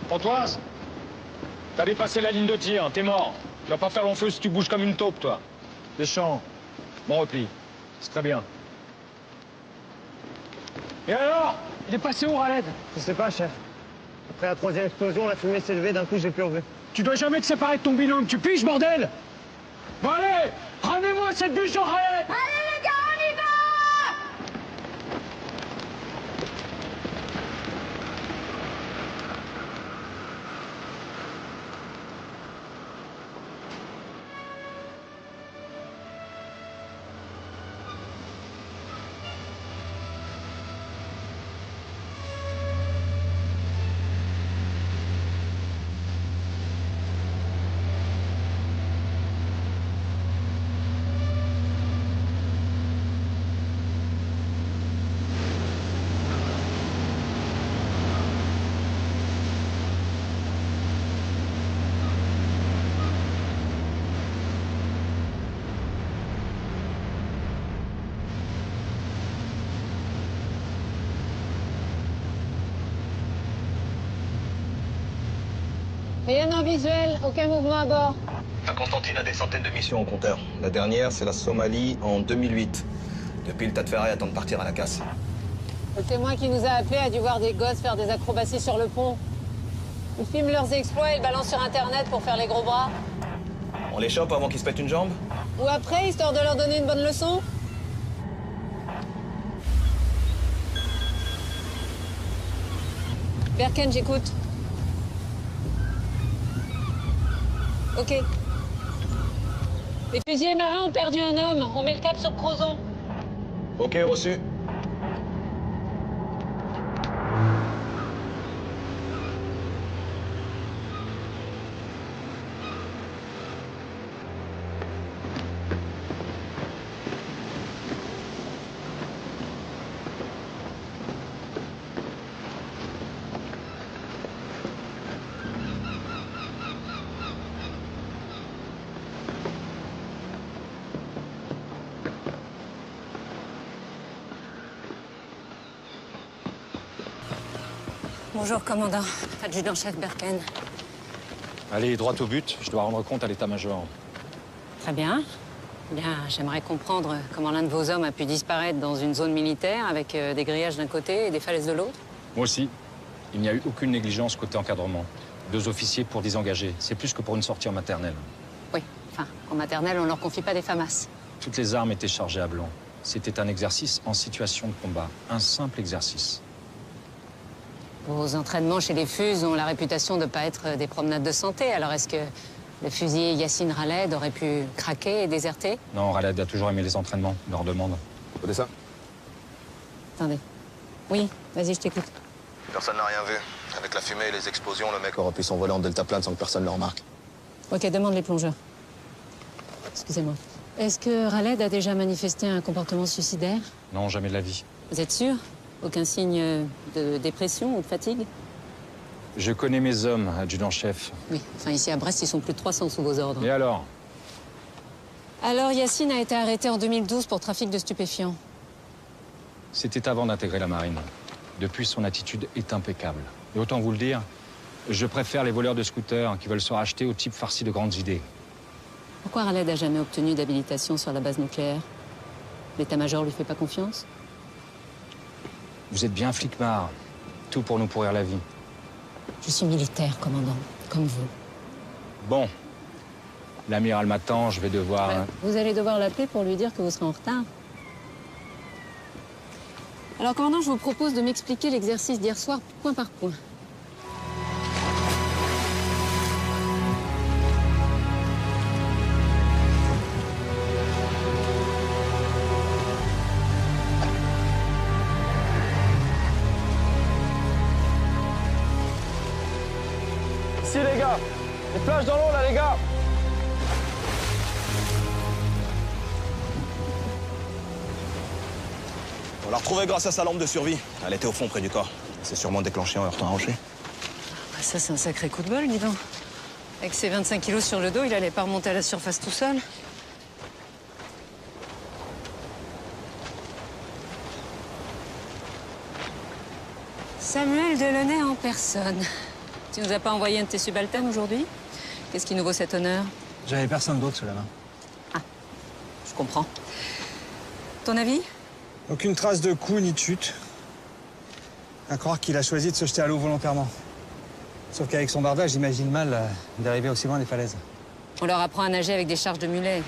Pontoise, t'as dépassé la ligne de tir, t'es mort. Tu vas pas faire long feu si tu bouges comme une taupe, toi. Deschamps, bon repli. C'est très bien. Et alors? Il est passé où, Raled? Je sais pas, chef. Après la troisième explosion, la fumée s'est levée, d'un coup j'ai plus revu. Tu dois jamais te séparer de ton binôme, tu piges, bordel? Bon allez, ramenez-moi cette bûche au Raled! Allez les gars, on y va! Rien en visuel, aucun mouvement à bord. La Constantine a des centaines de missions au compteur. La dernière, c'est la Somalie en 2008. Depuis, le tas de ferraille attend de partir à la casse. Le témoin qui nous a appelés a dû voir des gosses faire des acrobaties sur le pont. Ils filment leurs exploits et le balancent sur Internet pour faire les gros bras. On les chope avant qu'ils se pètent une jambe? Ou après, histoire de leur donner une bonne leçon. Berken, j'écoute. Ok. Les fusiliers marins ont perdu un homme. On met le cap sur Crozon. Ok, reçu. Bonjour, commandant. Adjudant-chef Berken. Allez, droit au but, je dois rendre compte à l'état-major. Très bien. Bien, j'aimerais comprendre comment l'un de vos hommes a pu disparaître dans une zone militaire avec des grillages d'un côté et des falaises de l'autre. Moi aussi. Il n'y a eu aucune négligence côté encadrement. 2 officiers pour désengager. C'est plus que pour une sortie en maternelle. Oui, enfin, en maternelle, on leur confie pas des FAMAS. Toutes les armes étaient chargées à blanc. C'était un exercice en situation de combat. Un simple exercice. Vos entraînements chez les FUS ont la réputation de ne pas être des promenades de santé. Alors est-ce que le fusilier Yassine Raled aurait pu craquer et déserter? Non, Raled a toujours aimé les entraînements. Il leur demande. Vous ça? Attendez. Oui, vas-y, je t'écoute. Personne n'a rien vu. Avec la fumée et les explosions, le mec aurait pu s'envoler en deltaplane sans que personne le remarque. Ok, demande les plongeurs. Excusez-moi. Est-ce que Raled a déjà manifesté un comportement suicidaire? Non, jamais de la vie. Vous êtes sûr? Aucun signe de dépression ou de fatigue? Je connais mes hommes, adjudant-chef. Oui, enfin ici à Brest, ils sont plus de 300 sous vos ordres. Et alors? Alors Yassine a été arrêté en 2012 pour trafic de stupéfiants. C'était avant d'intégrer la marine. Depuis, son attitude est impeccable. Et autant vous le dire, je préfère les voleurs de scooters qui veulent se racheter aux types farcis de grandes idées. Pourquoi Raled n'a jamais obtenu d'habilitation sur la base nucléaire? L'état-major lui fait pas confiance? Vous êtes bien flicmard. Tout pour nous pourrir la vie. Je suis militaire, commandant, comme vous. Bon. L'amiral m'attend, je vais devoir... Vous allez devoir l'appeler pour lui dire que vous serez en retard. Alors, commandant, je vous propose de m'expliquer l'exercice d'hier soir point par point. Ici les gars, les plages dans l'eau là les gars. On l'a retrouvée grâce à sa lampe de survie. Elle était au fond près du corps. C'est sûrement déclenché en heurtant un rocher. Bah, ça, c'est un sacré coup de bol, dis donc. Avec ses 25 kilos sur le dos, il allait pas remonter à la surface tout seul. Samuel Delaunay en personne. Tu nous as pas envoyé un de tes subalternes aujourd'hui? Qu'est-ce qui nous vaut cet honneur? J'avais personne d'autre sous la main. Ah, je comprends. Ton avis? Aucune trace de coup ni de chute. À croire qu'il a choisi de se jeter à l'eau volontairement. Sauf qu'avec son bardage, j'imagine mal d'arriver aussi loin des falaises. On leur apprend à nager avec des charges de mulets.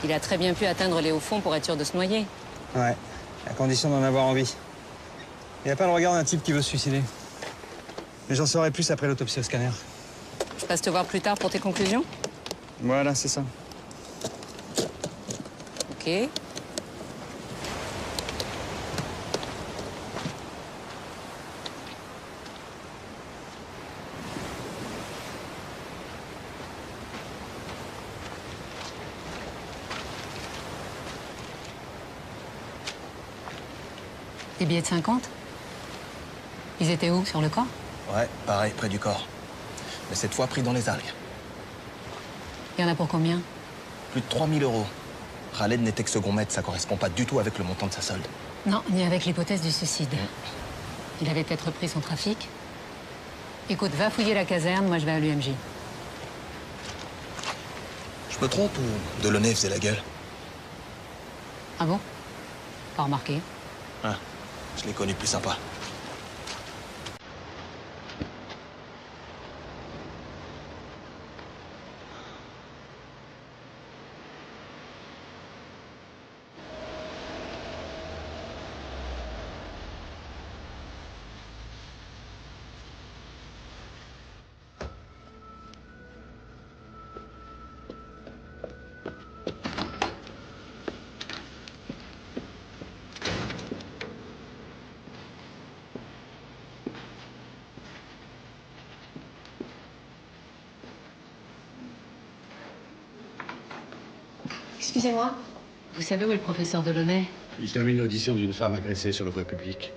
Il a très bien pu atteindre les hauts fonds pour être sûr de se noyer. Ouais, à condition d'en avoir envie. Il n'y a pas le regard d'un type qui veut se suicider. Mais j'en saurai plus après l'autopsie au scanner. Je passe te voir plus tard pour tes conclusions? Voilà, c'est ça. Ok. Des billets de 50? Ils étaient où, sur le corps? Ouais, pareil, près du corps. Mais cette fois pris dans les algues. Il y en a pour combien? Plus de 3000 €. Khaled n'était que second maître, ça correspond pas du tout avec le montant de sa solde. Non, ni avec l'hypothèse du suicide. Il avait peut-être repris son trafic. Écoute, va fouiller la caserne, moi je vais à l'UMJ. Je me trompe ou Delaunay faisait la gueule? Ah bon? Pas remarqué. Ah, je l'ai connu plus sympa. Excusez-moi. Vous savez où est le professeur Delaunay? Il termine l'audition d'une femme agressée sur le voie publique.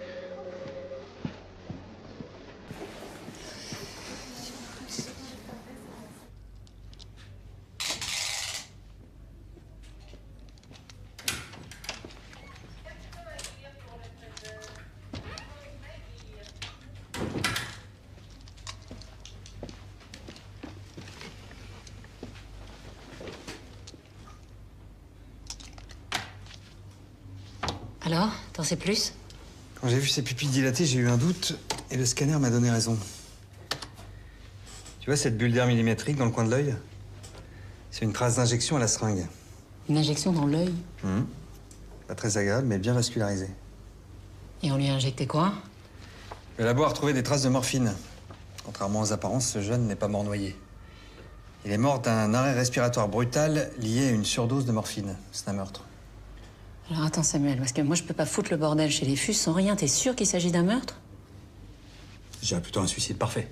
Alors, t'en sais plus? Quand j'ai vu ses pupilles dilatées, j'ai eu un doute et le scanner m'a donné raison. Tu vois cette bulle d'air millimétrique dans le coin de l'œil? C'est une trace d'injection à la seringue. Une injection dans l'œil? Pas très agréable, mais bien vascularisée. Et on lui a injecté quoi? Le labo a retrouvé des traces de morphine. Contrairement aux apparences, ce jeune n'est pas mort noyé. Il est mort d'un arrêt respiratoire brutal lié à une surdose de morphine. C'est un meurtre. Alors attends Samuel, parce que moi je peux pas foutre le bordel chez les fus sans rien. T'es sûr qu'il s'agit d'un meurtre? Je dirais plutôt un suicide parfait.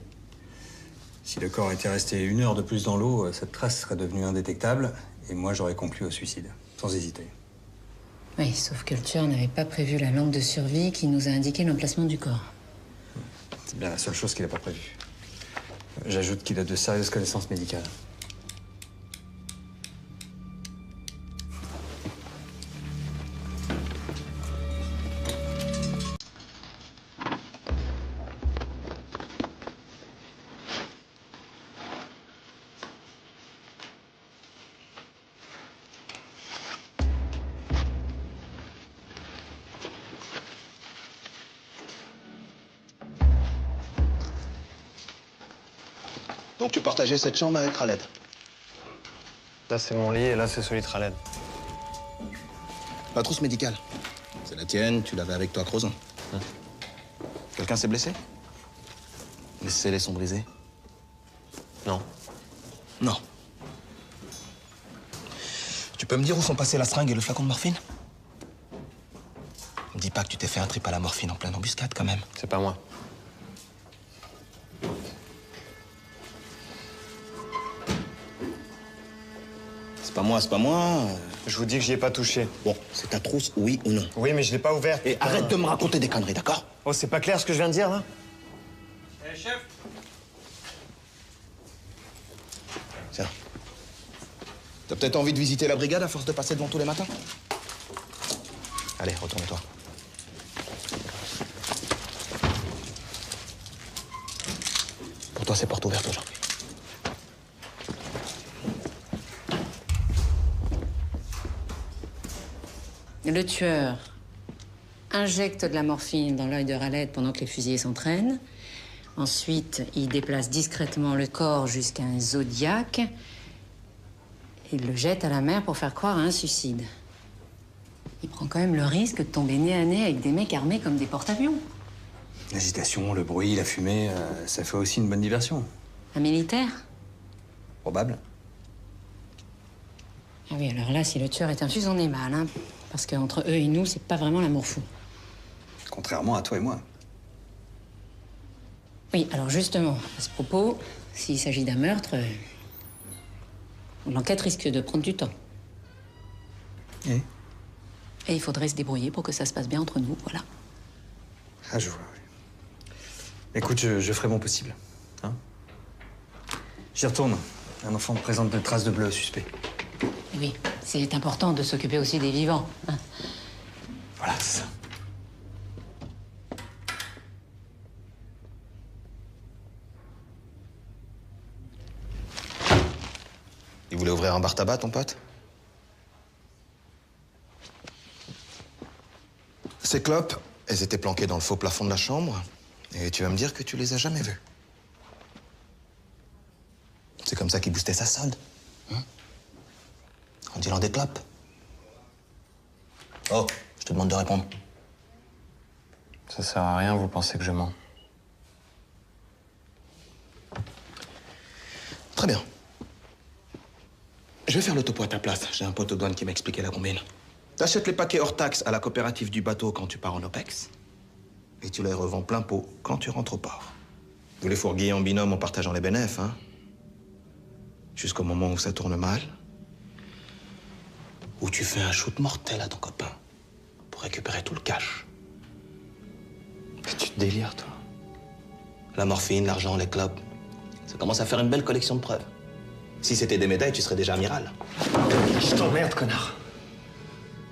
Si le corps était resté 1 heure de plus dans l'eau, cette trace serait devenue indétectable et moi j'aurais conclu au suicide, sans hésiter. Oui, sauf que le tueur n'avait pas prévu la lampe de survie qui nous a indiqué l'emplacement du corps. C'est bien la seule chose qu'il n'a pas prévue. J'ajoute qu'il a de sérieuses connaissances médicales. Donc tu partageais cette chambre avec Khaled? Là, c'est mon lit et là, c'est celui de Khaled. La trousse médicale. C'est la tienne, tu l'avais avec toi à Crozon. Quelqu'un s'est blessé? Les scellés sont brisés? Non. Non. Tu peux me dire où sont passés la seringue et le flacon de morphine? Me dis pas que tu t'es fait un trip à la morphine en pleine embuscade, quand même. C'est pas moi. C'est pas moi, c'est pas moi. Je vous dis que j'y ai pas touché. Bon, c'est ta trousse, oui ou non? Oui, mais je l'ai pas ouverte. Et arrête de me raconter des conneries, d'accord? Oh, c'est pas clair ce que je viens de dire, là? Chef! Tiens. T'as peut-être envie de visiter la brigade à force de passer devant tous les matins? Allez, retourne-toi. toi, c'est porte ouverte aujourd'hui. Le tueur injecte de la morphine dans l'œil de Raled pendant que les fusillés s'entraînent. Ensuite, il déplace discrètement le corps jusqu'à un zodiaque. Il le jette à la mer pour faire croire à un suicide. Il prend quand même le risque de tomber nez à nez avec des mecs armés comme des porte-avions. L'agitation, le bruit, la fumée, ça fait aussi une bonne diversion. Un militaire? Probable. Ah oui, alors là, si le tueur est infus, on est mal, hein. Parce qu'entre eux et nous, c'est pas vraiment l'amour fou. Contrairement à toi et moi. Oui, alors justement, à ce propos, s'il s'agit d'un meurtre, l'enquête risque de prendre du temps. Et il faudrait se débrouiller pour que ça se passe bien entre nous, voilà. Ah, je vois, oui. Écoute, je ferai mon possible. Hein? J'y retourne. Un enfant présente de traces de bleu au suspect. Oui, c'est important de s'occuper aussi des vivants, hein. Voilà, c'est ça. Il voulait ouvrir un bar tabac, ton pote? Ces clopes, elles étaient planquées dans le faux plafond de la chambre. Et tu vas me dire que tu les as jamais vues. C'est comme ça qu'il boostait sa solde. Hein? En dealant des clopes. Oh, je te demande de répondre. Ça sert à rien, vous pensez que je mens. Très bien. Je vais faire le topo à ta place. J'ai un pote aux douanes qui m'a expliqué la combine. T'achètes les paquets hors taxe à la coopérative du bateau quand tu pars en OPEX. Et tu les revends plein pot quand tu rentres au port. Vous les fourguillez en binôme en partageant les bénéfices, hein. Jusqu'au moment où ça tourne mal. Où tu fais un shoot mortel à ton copain pour récupérer tout le cash. Mais tu te délires, toi. La morphine, l'argent, les clopes. Ça commence à faire une belle collection de preuves. Si c'était des médailles, tu serais déjà amiral. Je t'emmerde, connard.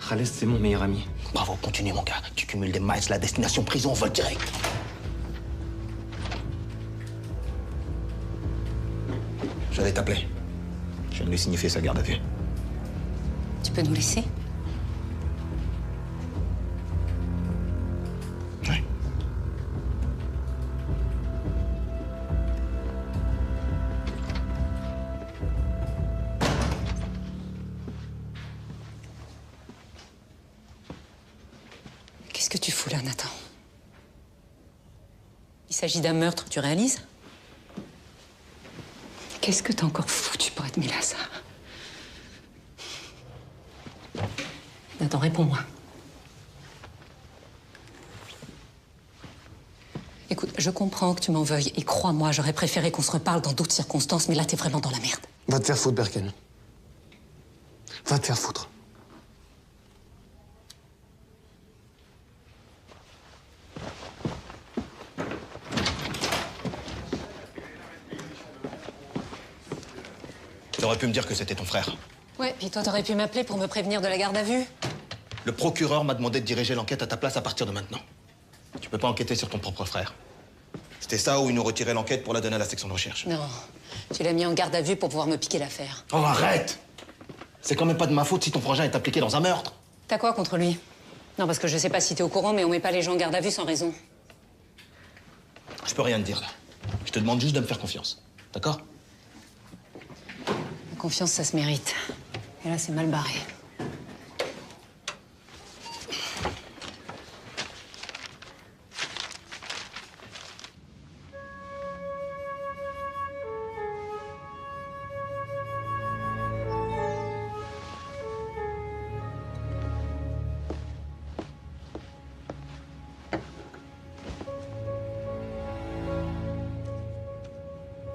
Khaled, c'est mon meilleur ami. Bravo, continue, mon gars. Tu cumules des miles, la destination prison, vol direct. J'allais t'appeler. Je viens de lui signifier sa garde à vue. Tu peux nous laisser? Oui. Qu'est-ce que tu fous là, Nathan? Il s'agit d'un meurtre, tu réalises? Qu'est-ce que t'as encore foutu pour être mêlé à ça? Nathan, réponds-moi. Écoute, je comprends que tu m'en veuilles, et crois-moi, j'aurais préféré qu'on se reparle dans d'autres circonstances, mais là, t'es vraiment dans la merde. Va te faire foutre, Berken. Va te faire foutre. Tu aurais pu me dire que c'était ton frère. Ouais, puis toi, t'aurais pu m'appeler pour me prévenir de la garde à vue. Le procureur m'a demandé de diriger l'enquête à ta place à partir de maintenant. Tu peux pas enquêter sur ton propre frère. C'était ça ou ils nous retiraient l'enquête pour la donner à la section de recherche. Non, tu l'as mis en garde à vue pour pouvoir me piquer l'affaire. Oh, arrête! C'est quand même pas de ma faute si ton frangin est impliqué dans un meurtre. T'as quoi contre lui? Non, parce que je sais pas si t'es au courant, mais on met pas les gens en garde à vue sans raison. Je peux rien te dire, là. Je te demande juste de me faire confiance. D'accord? La confiance, ça se mérite. Et là, c'est mal barré.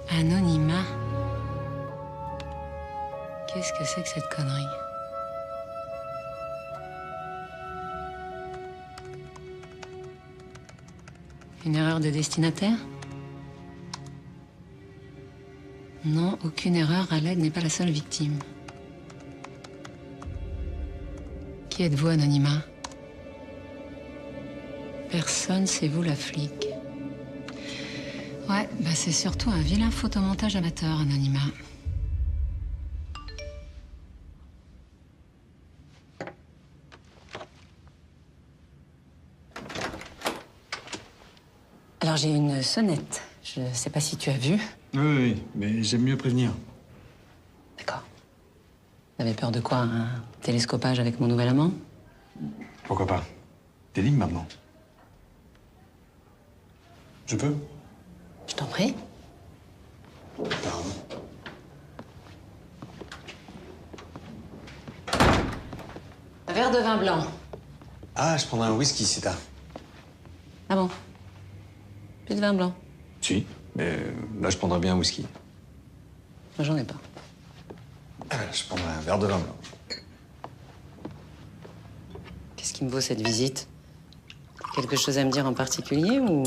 Anonymat. Qu'est-ce que c'est que cette connerie? Une erreur de destinataire? Non, aucune erreur. Khaled n'est pas la seule victime. Qui êtes-vous, Anonymat? Personne, c'est vous la flic. Ouais, bah c'est surtout un vilain photomontage amateur, Anonymat. Alors j'ai une sonnette. Je sais pas si tu as vu. Oui, mais j'aime mieux prévenir. D'accord. T'avais peur de quoi? Un télescopage avec mon nouvel amant? Pourquoi pas? T'es libre maintenant. Je peux? Je t'en prie. Pardon. Un verre de vin blanc. Ah, je prendrai un whisky, c'est tard. Ah bon? Plus de vin blanc? Si, mais là, je prendrais bien un whisky. Moi, j'en ai pas. Je prendrai un verre de vin blanc. Qu'est-ce qui me vaut cette visite? Quelque chose à me dire en particulier ou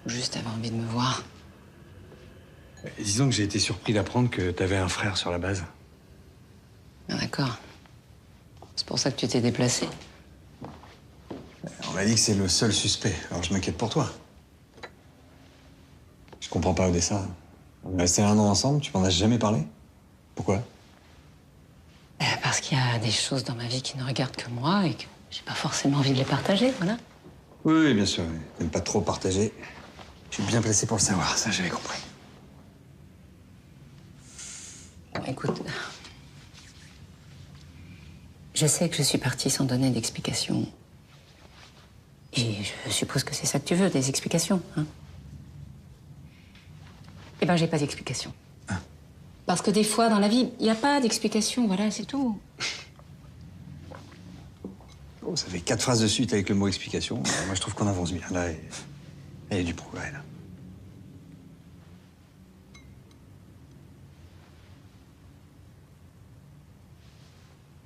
juste avoir envie de me voir? Disons que j'ai été surpris d'apprendre que t'avais un frère sur la base. Ah, d'accord. C'est pour ça que tu t'es déplacé. On m'a dit que c'est le seul suspect, alors je m'inquiète pour toi. Je comprends pas, Odessa. On est resté 1 an ensemble, tu m'en as jamais parlé? Pourquoi? Parce qu'il y a des choses dans ma vie qui ne regardent que moi et que j'ai pas forcément envie de les partager, voilà. Oui, bien sûr. T'aimes pas trop partager. Je suis bien placé pour le savoir, ça j'avais compris. Bon, écoute, je sais que je suis partie sans donner d'explications. Et je suppose que c'est ça que tu veux, des explications, hein? Eh ben, j'ai pas d'explication. Ah. Parce que des fois, dans la vie, il n'y a pas d'explication, voilà, c'est tout. Oh, ça fait 4 phrases de suite avec le mot explication. Moi, je trouve qu'on avance bien. Là, il y a du progrès, là.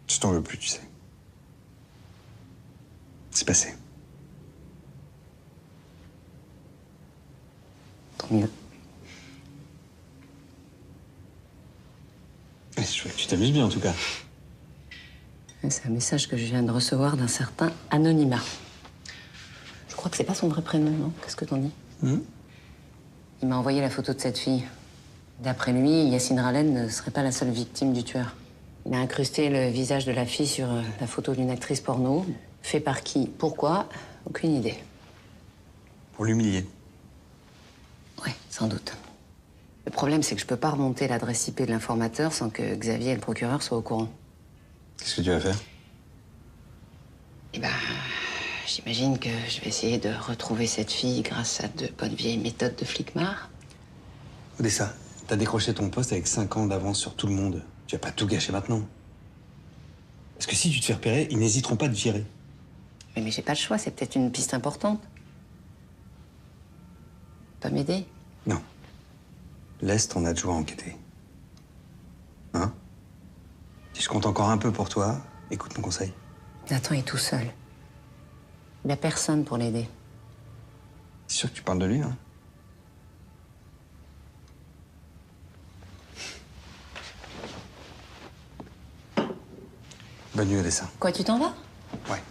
Je t'en veux plus, tu sais. C'est passé. Tant mieux. Je vois que tu t'amuses bien, en tout cas. C'est un message que je viens de recevoir d'un certain Anonymat. Je crois que c'est pas son vrai prénom, non? Qu'est-ce que t'en dis? Il m'a envoyé la photo de cette fille. D'après lui, Yacine Ralen ne serait pas la seule victime du tueur. Il a incrusté le visage de la fille sur la photo d'une actrice porno. Fait par qui? Pourquoi? Aucune idée. Pour l'humilier. Ouais, sans doute. Le problème, c'est que je peux pas remonter l'adresse IP de l'informateur sans que Xavier et le procureur soient au courant. Qu'est-ce que tu vas faire? Eh ben, j'imagine que je vais essayer de retrouver cette fille grâce à de bonnes vieilles méthodes de flicmar. Odessa, t'as décroché ton poste avec 5 ans d'avance sur tout le monde. Tu vas pas tout gâcher maintenant. Parce que si tu te fais repérer, ils n'hésiteront pas à te virer. Mais j'ai pas le choix, c'est peut-être une piste importante. Pas m'aider? Non. Laisse ton adjoint enquêter. Hein? Si je compte encore un peu pour toi, écoute mon conseil. Nathan est tout seul. Il a personne pour l'aider. C'est sûr que tu parles de lui, hein? Bonne nuit, Odessa. Quoi, tu t'en vas? Ouais.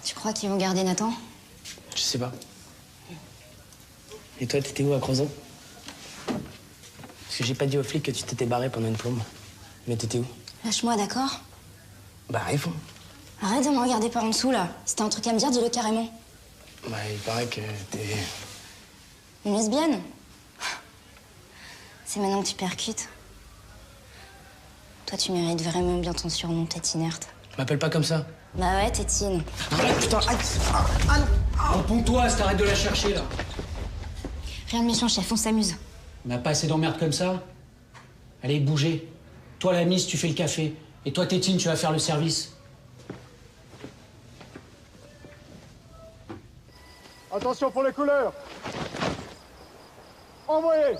Tu crois qu'ils vont garder Nathan? Je sais pas. Et toi, t'étais où à Crozon? Parce que j'ai pas dit aux flics que tu t'étais barré pendant une plombe. Mais t'étais où? Lâche-moi, d'accord? Bah, réponds. Arrête de me regarder par en dessous, là. Si t'as un truc à me dire, dis-le carrément. Bah, il paraît que t'es... Une lesbienne? C'est maintenant que tu percutes. Toi, tu mérites vraiment bien ton surnom, tête inerte. M'appelle pas comme ça. Bah ouais, tétine. Arrête, putain, ah non. Réponds-toi, t'arrêtes de la chercher, là. Rien de méchant, chef, on s'amuse. On n'a pas assez d'emmerdes comme ça. Allez, bougez. Toi, la mise, tu fais le café. Et toi, Tétine, tu vas faire le service. Attention pour les couleurs. Envoyez!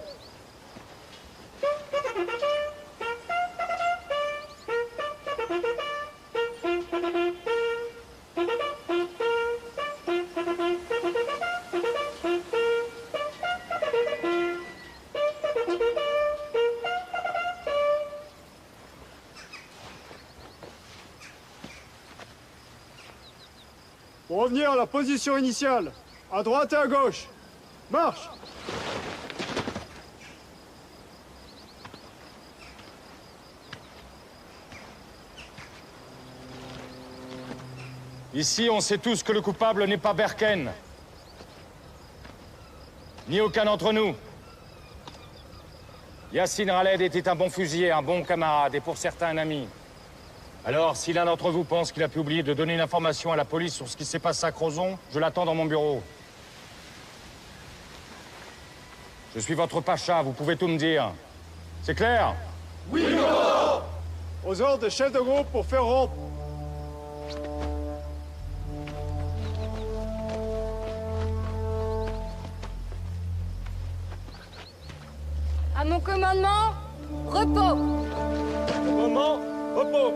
Pour revenir à la position initiale, à droite et à gauche. Marche! Ici, on sait tous que le coupable n'est pas Berken. Ni aucun d'entre nous. Yacine Raled était un bon fusilier, un bon camarade, et pour certains, un ami. Alors, si l'un d'entre vous pense qu'il a pu oublier de donner une information à la police sur ce qui s'est passé à Crozon, je l'attends dans mon bureau. Je suis votre pacha, vous pouvez tout me dire. C'est clair? Oui, commandant! Aux ordres des chefs de groupe pour faire rompre. À mon commandement, repos. Commandement, repos.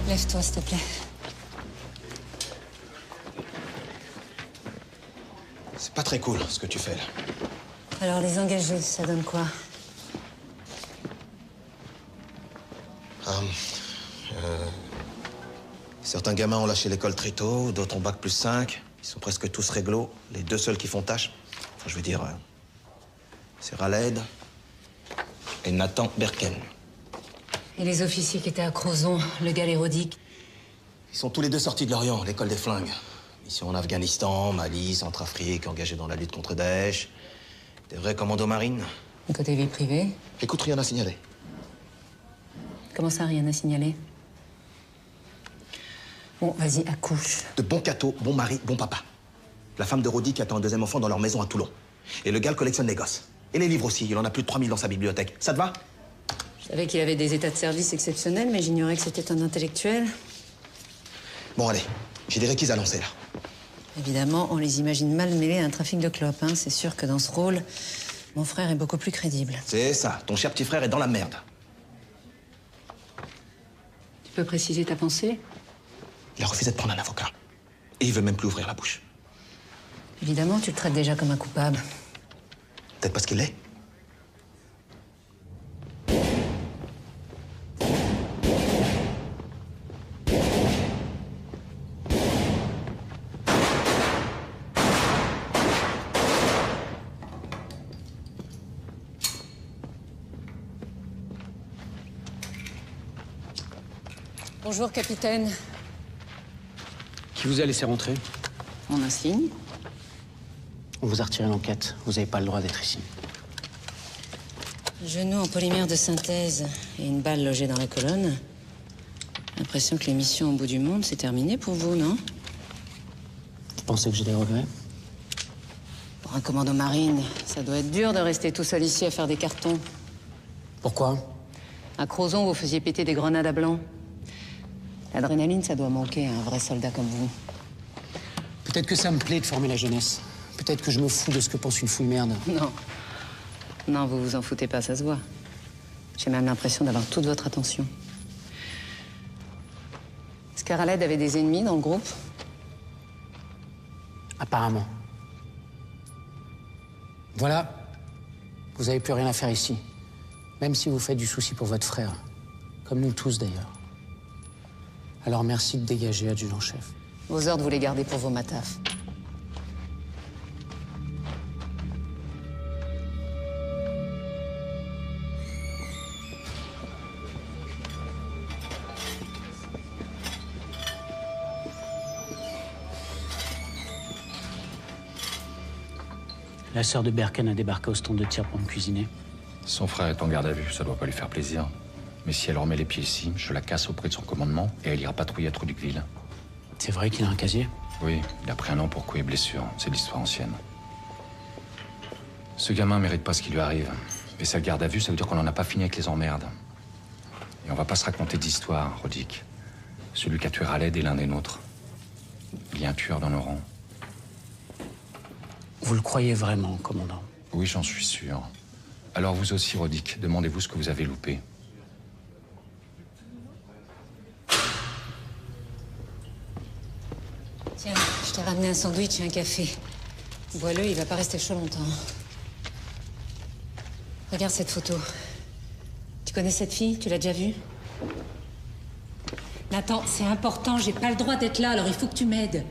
Lève-toi, s'il te plaît. C'est pas très cool, ce que tu fais, là. Alors, les engagés, ça donne quoi? Certains gamins ont lâché l'école très tôt, d'autres ont bac plus 5. Ils sont presque tous réglo. Les deux seuls qui font tâche, enfin, je veux dire, c'est Raled et Nathan Berken. Et les officiers qui étaient à Crozon, le gars l'érodique? Ils sont tous les deux sortis de l'Orient, l'école des flingues. Mission en Afghanistan, Mali, Centrafrique, engagés dans la lutte contre Daesh. Des vrais commandos marines. Et côté vie privée? Écoute, rien à signaler. Comment ça, rien à signaler? Bon, vas-y, accouche. De bons cathos, bon mari, bon papa. La femme de Rodi qui attend un deuxième enfant dans leur maison à Toulon. Et le gars collectionne les gosses. Et les livres aussi, il en a plus de 3000 dans sa bibliothèque. Ça te va? Je savais qu'il avait des états de service exceptionnels, mais j'ignorais que c'était un intellectuel. Bon, allez, j'ai des réquis à lancer, là. Évidemment, on les imagine mal mêlés à un trafic de clopes. Hein. C'est sûr que dans ce rôle, mon frère est beaucoup plus crédible. C'est ça, ton cher petit frère est dans la merde. Tu peux préciser ta pensée? Il a refusé de prendre un avocat. Et il veut même plus ouvrir la bouche. Évidemment, tu le traites déjà comme un coupable. Peut-être parce qu'il l'est. Bonjour, capitaine. Qui vous a laissé rentrer? Mon insigne. On vous a retiré l'enquête. Vous n'avez pas le droit d'être ici. Genou en polymère de synthèse et une balle logée dans la colonne. L'impression que l'émission au bout du monde, c'est terminé pour vous, non? Vous pensez que j'ai des regrets? Pour un commando marine, ça doit être dur de rester tout seul ici à faire des cartons. Pourquoi? À Crozon, vous faisiez péter des grenades à blanc. L'adrénaline, ça doit manquer à un vrai soldat comme vous. Peut-être que ça me plaît de former la jeunesse. Peut-être que je me fous de ce que pense une fouille merde. Non. Non, vous vous en foutez pas, ça se voit. J'ai même l'impression d'avoir toute votre attention. Est-ce qu'Araled avait des ennemis dans le groupe? Apparemment. Voilà. Vous n'avez plus rien à faire ici. Même si vous faites du souci pour votre frère. Comme nous tous, d'ailleurs. Alors merci de dégager, adjudant-chef. Vos ordres, vous les gardez pour vos matafs. La sœur de Berken a débarqué au stand de tir pour me cuisiner. Son frère est en garde à vue, ça doit pas lui faire plaisir. Mais si elle remet les pieds ici, je la casse auprès de son commandement et elle ira patrouiller à Truducville. C'est vrai qu'il a un casier? Oui, il a pris un an pour coups et blessures. C'est l'histoire ancienne. Ce gamin mérite pas ce qui lui arrive. Et sa garde à vue, ça veut dire qu'on n'en a pas fini avec les emmerdes. Et on va pas se raconter d'histoire, Rodic. Celui qui a tué Raled est l'un des nôtres. Il y a un tueur dans nos rangs. Vous le croyez vraiment, commandant? Oui, j'en suis sûr. Alors vous aussi, Rodic, demandez-vous ce que vous avez loupé. Tiens, je t'ai ramené un sandwich et un café. Bois-le, il va pas rester chaud longtemps. Regarde cette photo. Tu connais cette fille? Tu l'as déjà vue? Nathan, c'est important, j'ai pas le droit d'être là, alors il faut que tu m'aides.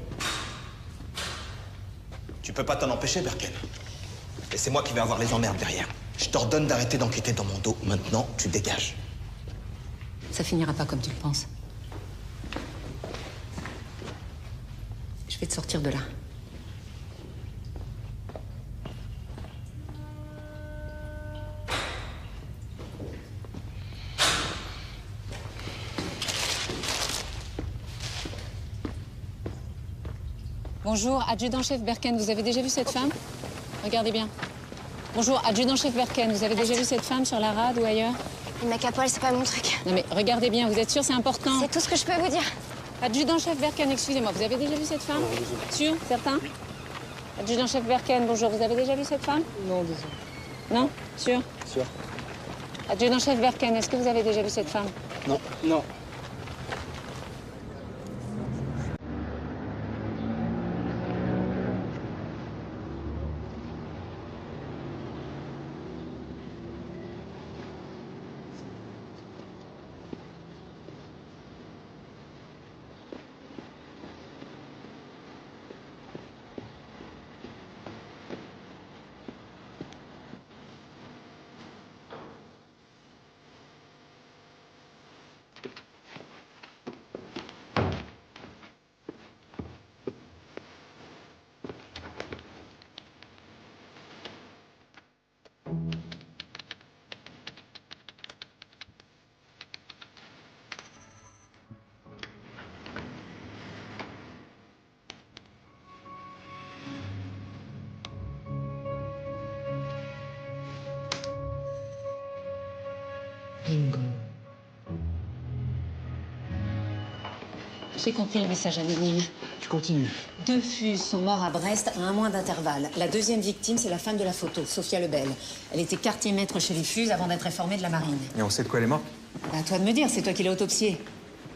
Tu peux pas t'en empêcher, Birken. Et c'est moi qui vais avoir les emmerdes derrière. Je t'ordonne d'arrêter d'enquêter dans mon dos. Maintenant, tu dégages. Ça finira pas comme tu le penses. Je vais te sortir de là. Bonjour, adjudant-chef Birken, vous avez déjà vu cette femme? Regardez bien. Bonjour, adjudant-chef Birken, vous avez déjà vu cette femme sur la rade ou ailleurs? Le mec à poil, c'est pas mon truc. Non mais regardez bien, vous êtes sûr, c'est important? C'est tout ce que je peux vous dire. Adjudant-chef Birken, excusez-moi, vous avez déjà vu cette femme? Sûr? Certain? Adjudant-chef Birken, bonjour, vous avez déjà vu cette femme? Non, désolé. Non? Sûr? Sûr. Adjudant-chef Birken, est-ce que vous avez déjà vu cette femme? Non. Non. J'ai compris le message anonyme. Tu continues. 2 fuses sont morts à Brest à 1 mois d'intervalle. La deuxième victime, c'est la femme de la photo, Sophia Lebel. Elle était quartier-maître chez les Fuses avant d'être réformée de la marine. Et on sait de quoi elle est morte? Bah, à toi de me dire, c'est toi qui l'as autopsiée.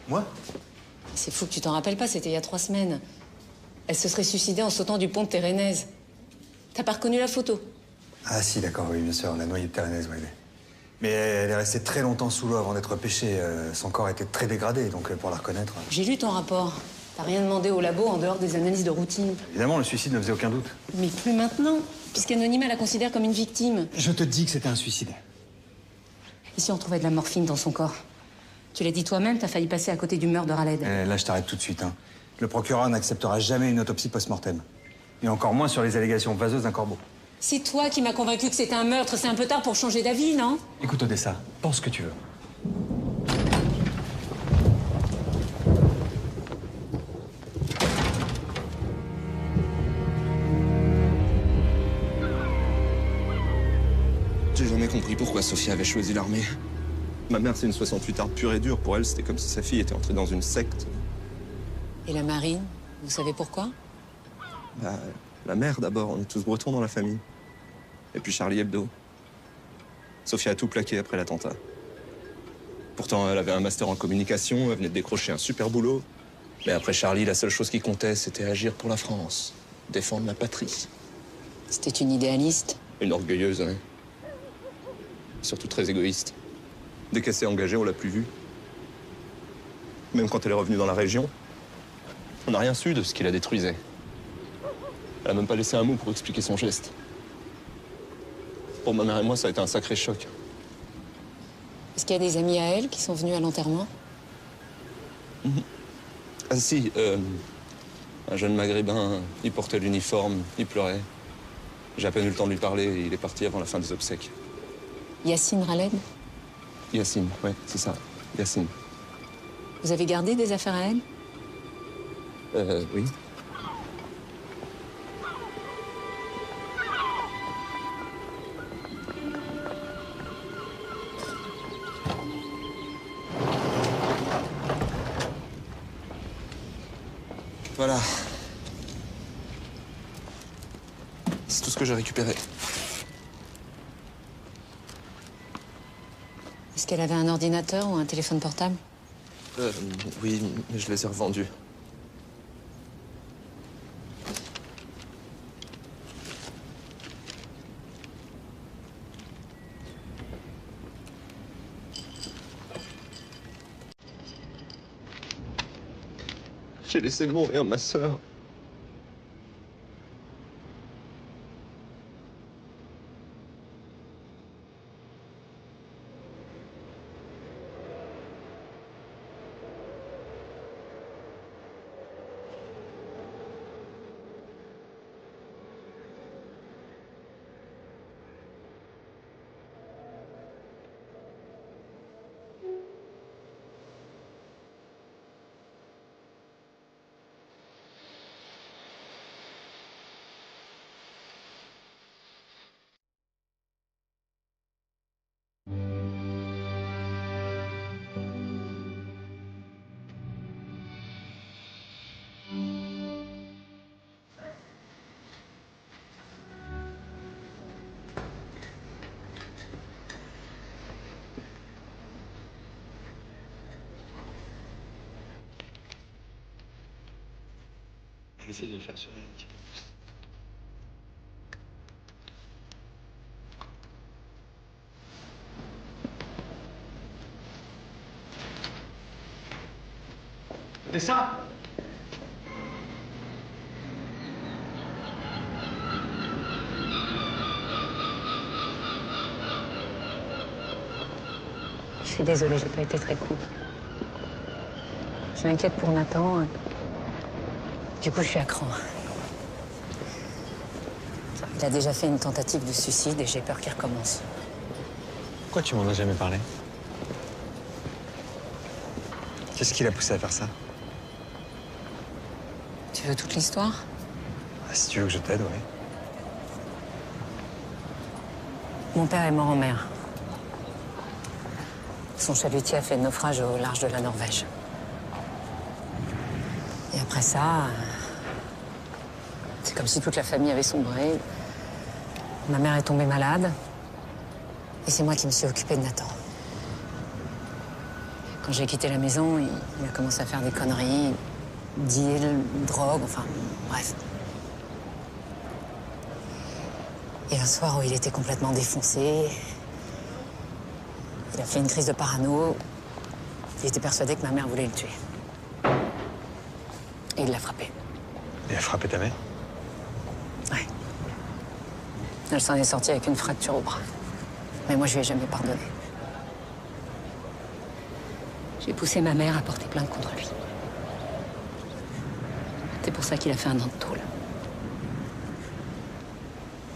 Moi? C'est fou que tu t'en rappelles pas, c'était il y a 3 semaines. Elle se serait suicidée en sautant du pont de Térénèse. T'as pas reconnu la photo? Ah si, d'accord, oui, bien sûr, on a noyé de Térénèse, oui. Mais elle est restée très longtemps sous l'eau avant d'être pêchée. Son corps était très dégradé, donc pour la reconnaître... J'ai lu ton rapport. T'as rien demandé au labo en dehors des analyses de routine. Évidemment, le suicide ne faisait aucun doute. Mais plus maintenant, puisqu'Anonyme la considère comme une victime. Je te dis que c'était un suicide. Et si on trouvait de la morphine dans son corps? Tu l'as dit toi-même, t'as failli passer à côté du meurtre de Raled. Là, je t'arrête tout de suite. Hein. Le procureur n'acceptera jamais une autopsie post-mortem. Et encore moins sur les allégations vaseuses d'un corbeau. C'est toi qui m'as convaincu que c'était un meurtre. C'est un peu tard pour changer d'avis, non? Écoute, Odessa, pense ce que tu veux. J'ai jamais compris pourquoi Sophia avait choisi l'armée. Ma mère, c'est une 68arde pure et dure. Pour elle, c'était comme si sa fille était entrée dans une secte. Et la marine? Vous savez pourquoi? Bah, la mère, d'abord. On est tous bretons dans la famille. Et puis Charlie Hebdo. Sophia a tout plaqué après l'attentat. Pourtant, elle avait un master en communication, elle venait de décrocher un super boulot. Mais après Charlie, la seule chose qui comptait, c'était agir pour la France. Défendre la patrie. C'était une idéaliste? Une orgueilleuse, hein. Surtout très égoïste. Dès qu'elle s'est engagée, on l'a plus vue. Même quand elle est revenue dans la région, on n'a rien su de ce qui la détruisait. Elle a même pas laissé un mot pour expliquer son geste. Pour ma mère et moi, ça a été un sacré choc. Est-ce qu'il y a des amis à elle qui sont venus à l'enterrement? Ah si, un jeune maghrébin, il portait l'uniforme, il pleurait. J'ai à peine eu le temps de lui parler et il est parti avant la fin des obsèques. Yacine Raled? Yacine, ouais, c'est ça, Yacine. Vous avez gardé des affaires à elle? Oui. Voilà. C'est tout ce que j'ai récupéré. Est-ce qu'elle avait un ordinateur ou un téléphone portable? Oui, mais je les ai revendus. J'ai laissé mourir ma sœur. Je vais essayer de le faire sur Eric. C'est ça? Je suis désolée, j'ai pas été très cool. Je m'inquiète pour Nathan. Du coup, je suis à cran. Il a déjà fait une tentative de suicide et j'ai peur qu'il recommence. Pourquoi tu m'en as jamais parlé? Qu'est-ce qui l'a poussé à faire ça? Tu veux toute l'histoire? Si tu veux que je t'aide, oui. Mon père est mort en mer. Son chalutier a fait naufrage au large de la Norvège. Et après ça, c'est comme si toute la famille avait sombré. Ma mère est tombée malade. Et c'est moi qui me suis occupée de Nathan. Quand j'ai quitté la maison, il a commencé à faire des conneries. Deal, drogue, enfin, bref. Et un soir où il était complètement défoncé, il a fait une crise de parano. Il était persuadé que ma mère voulait le tuer. Et il l'a frappé. Il a frappé ta mère? Ouais. Elle s'en est sortie avec une fracture au bras. Mais moi, je lui ai jamais pardonné. J'ai poussé ma mère à porter plainte contre lui. C'est pour ça qu'il a fait un an de tôle.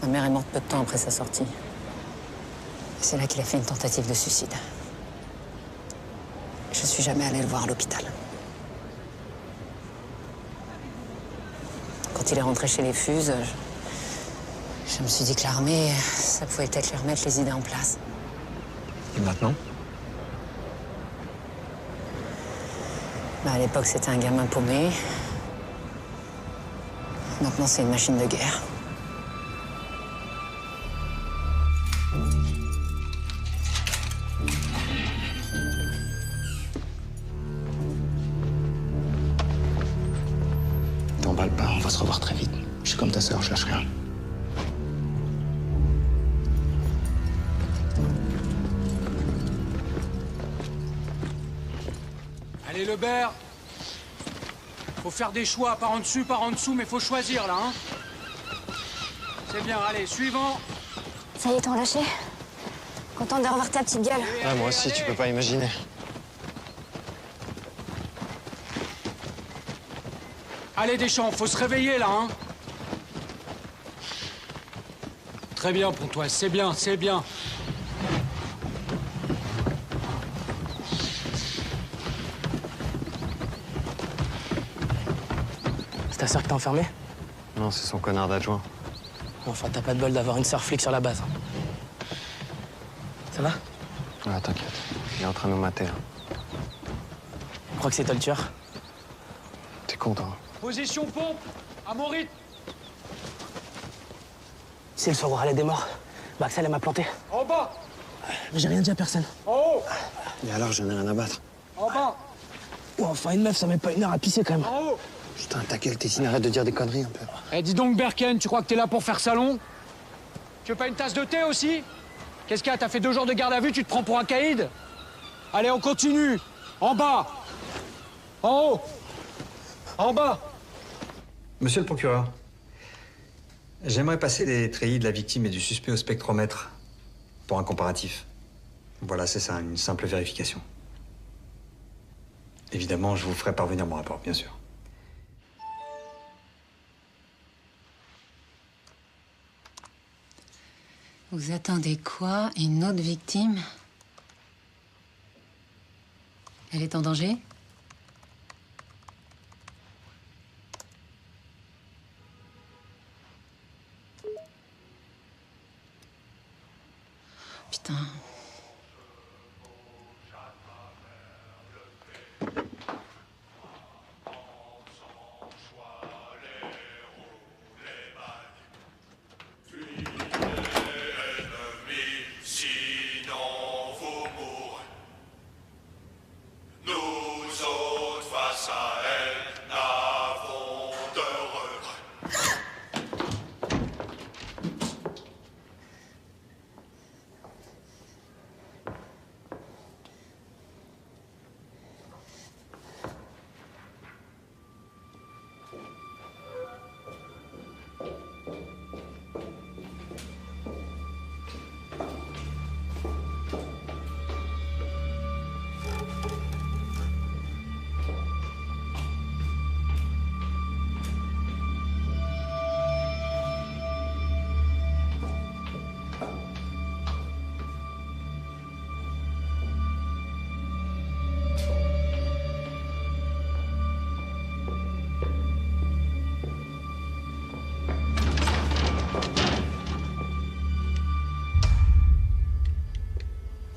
Ma mère est morte peu de temps après sa sortie. C'est là qu'il a fait une tentative de suicide. Je suis jamais allée le voir à l'hôpital. Quand il est rentré chez les Fuses, je me suis dit que l'armée, ça pouvait peut-être lui remettre les idées en place. Et maintenant? À l'époque, c'était un gamin paumé. Maintenant, c'est une machine de guerre. T'emballe pas, on va se revoir très vite. Je suis comme ta sœur, je lâche rien. Allez, Lebert. Faut faire des choix, par en dessous, mais faut choisir, là, hein. C'est bien, allez, suivant. Ça y est, t'en lâché? Contente de revoir ta petite gueule. Ah, moi aussi, tu peux pas imaginer. Allez, Deschamps, faut se réveiller, là, hein. Très bien, Pontoise, c'est bien, c'est bien. C'est ta sœur que t'as enfermée? Non, c'est son connard d'adjoint. Enfin, t'as pas de bol d'avoir une sœur flic sur la base. Ça va? Ah, t'inquiète. Il est en train de nous mater, là. Tu crois que c'est toi le tueur? T'es content, hein. Position pompe, à mon rythme. Si le soir où Raled est mort, Axel, elle m'a planté. En bas. Mais j'ai rien dit à personne. En haut. Et alors, j'en ai rien à battre. En bas. Oh, enfin, une meuf, ça met pas 1 heure à pisser quand même. En haut. Putain, t'as quelle tétine, arrête de dire des conneries un peu. Eh, dis donc, Berken, tu crois que t'es là pour faire salon? Tu veux pas une tasse de thé aussi? Qu'est-ce qu'il y a? T'as fait 2 jours de garde à vue, tu te prends pour un caïd? Allez, on continue. En bas. En haut. En bas. Monsieur le procureur, j'aimerais passer les treillis de la victime et du suspect au spectromètre pour un comparatif. Voilà, c'est ça, une simple vérification. Évidemment, je vous ferai parvenir mon rapport, bien sûr. Vous attendez quoi? Une autre victime? Elle est en danger? Putain.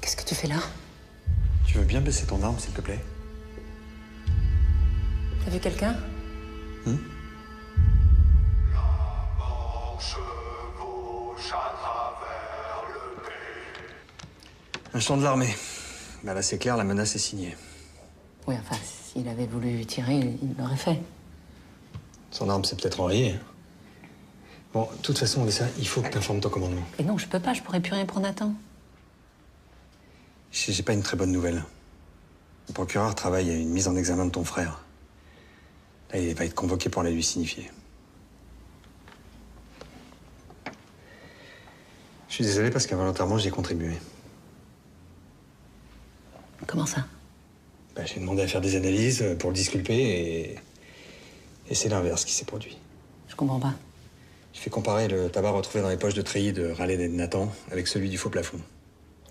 Qu'est-ce que tu fais là? Tu veux bien baisser ton arme, s'il te plaît? T'as vu quelqu'un? Un champ de l'armée. Bah là, c'est clair, la menace est signée. Oui, enfin, s'il avait voulu tirer, il l'aurait fait. Son arme s'est peut-être enrayée. Bon, de toute façon, Lisa, il faut que tu informes ton commandement. Et non, je peux pas, je pourrais plus rien pour Nathan. J'ai pas une très bonne nouvelle. Le procureur travaille à une mise en examen de ton frère. Là, il va être convoqué pour la lui signifier. Je suis désolé parce qu'involontairement, j'y ai contribué. Comment ça? Bah, j'ai demandé à faire des analyses pour le disculper et c'est l'inverse qui s'est produit. Je comprends pas. Je fais comparer le tabac retrouvé dans les poches de treillis de Raled et de Nathan avec celui du faux plafond.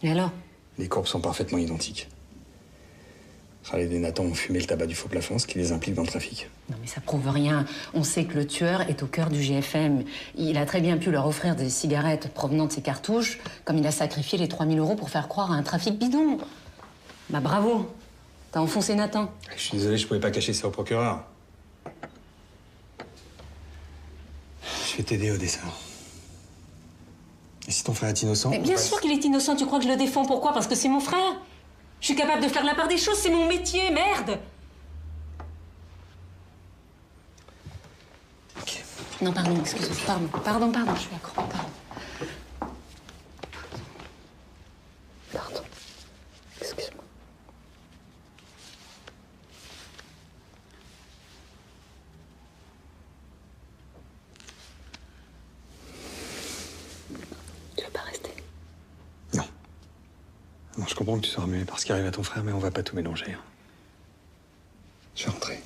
Et alors? Les courbes sont parfaitement identiques. Raled et Nathan ont fumé le tabac du faux plafond, ce qui les implique dans le trafic. Non mais ça prouve rien. On sait que le tueur est au cœur du GFM. Il a très bien pu leur offrir des cigarettes provenant de ses cartouches, comme il a sacrifié les 3 000 € pour faire croire à un trafic bidon. Bah bravo. T'as enfoncé Nathan. Je suis désolé, je pouvais pas cacher ça au procureur. Je vais t'aider, Odessa. Et si ton frère est innocent? Mais bien sûr qu'il est innocent. Tu crois que je le défends? Pourquoi? Parce que c'est mon frère. Je suis capable de faire la part des choses. C'est mon métier, merde. Ok. Non, pardon, excuse-moi. Pardon, je suis accro. Pardon. Excuse-moi. Tu veux pas rester? Non, je comprends que tu sois remué par ce qui arrive à ton frère, mais on va pas tout mélanger. Je vais rentrer.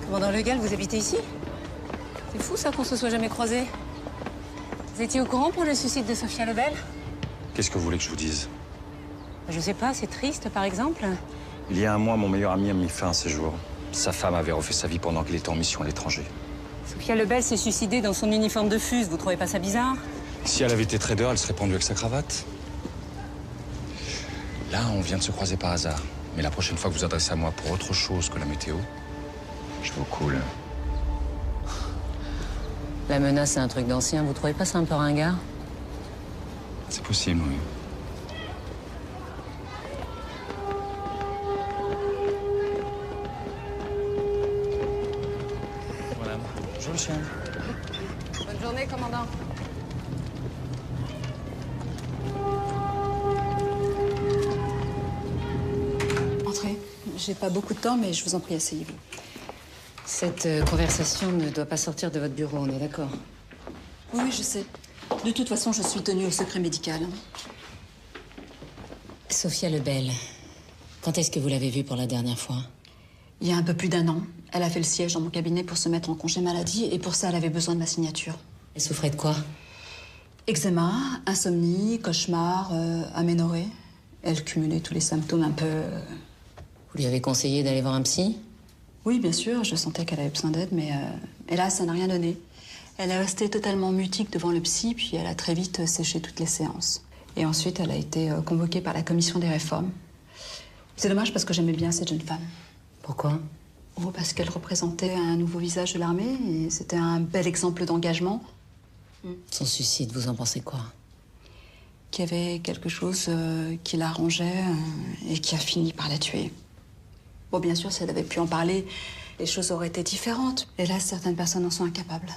Commandant Le Gall, vous habitez ici? C'est fou ça qu'on se soit jamais croisés. Vous étiez au courant pour le suicide de Sophia Lebel? Qu'est-ce que vous voulez que je vous dise? Je sais pas, c'est triste, par exemple. Il y a un mois, mon meilleur ami a mis fin à ses jours. Sa femme avait refait sa vie pendant qu'il était en mission à l'étranger. Sophia Lebel s'est suicidée dans son uniforme de FUS, vous trouvez pas ça bizarre? Si elle avait été trader, elle serait pendue avec sa cravate. Là, on vient de se croiser par hasard. Mais la prochaine fois que vous adressez à moi pour autre chose que la météo, je vous coule. La menace, c'est un truc d'ancien, vous trouvez pas ça un peu ringard? C'est possible, oui. Voilà. Bonjour, le chien. Bonne journée, commandant. Entrez. J'ai pas beaucoup de temps, mais je vous en prie, asseyez-vous. Cette conversation ne doit pas sortir de votre bureau, on est d'accord? Oui, oui, je sais. De toute façon, je suis tenue au secret médical. Sophia Lebel, quand est-ce que vous l'avez vue pour la dernière fois? Il y a un peu plus d'1 an, elle a fait le siège dans mon cabinet pour se mettre en congé maladie, et pour ça, elle avait besoin de ma signature. Elle souffrait de quoi? Eczéma, insomnie, cauchemar, aménorrhée. Elle cumulait tous les symptômes un peu... Vous lui avez conseillé d'aller voir un psy? Oui, bien sûr, je sentais qu'elle avait besoin d'aide, mais hélas, ça n'a rien donné. Elle est restée totalement mutique devant le psy, puis elle a très vite séché toutes les séances. Et ensuite, elle a été convoquée par la commission des réformes. C'est dommage parce que j'aimais bien cette jeune femme. Pourquoi? Oh, parce qu'elle représentait un nouveau visage de l'armée et c'était un bel exemple d'engagement. Son suicide, vous en pensez quoi? Qu'il y avait quelque chose qui l'arrangeait et qui a fini par la tuer. Bon, bien sûr, si elle avait pu en parler, les choses auraient été différentes. Et là, certaines personnes en sont incapables.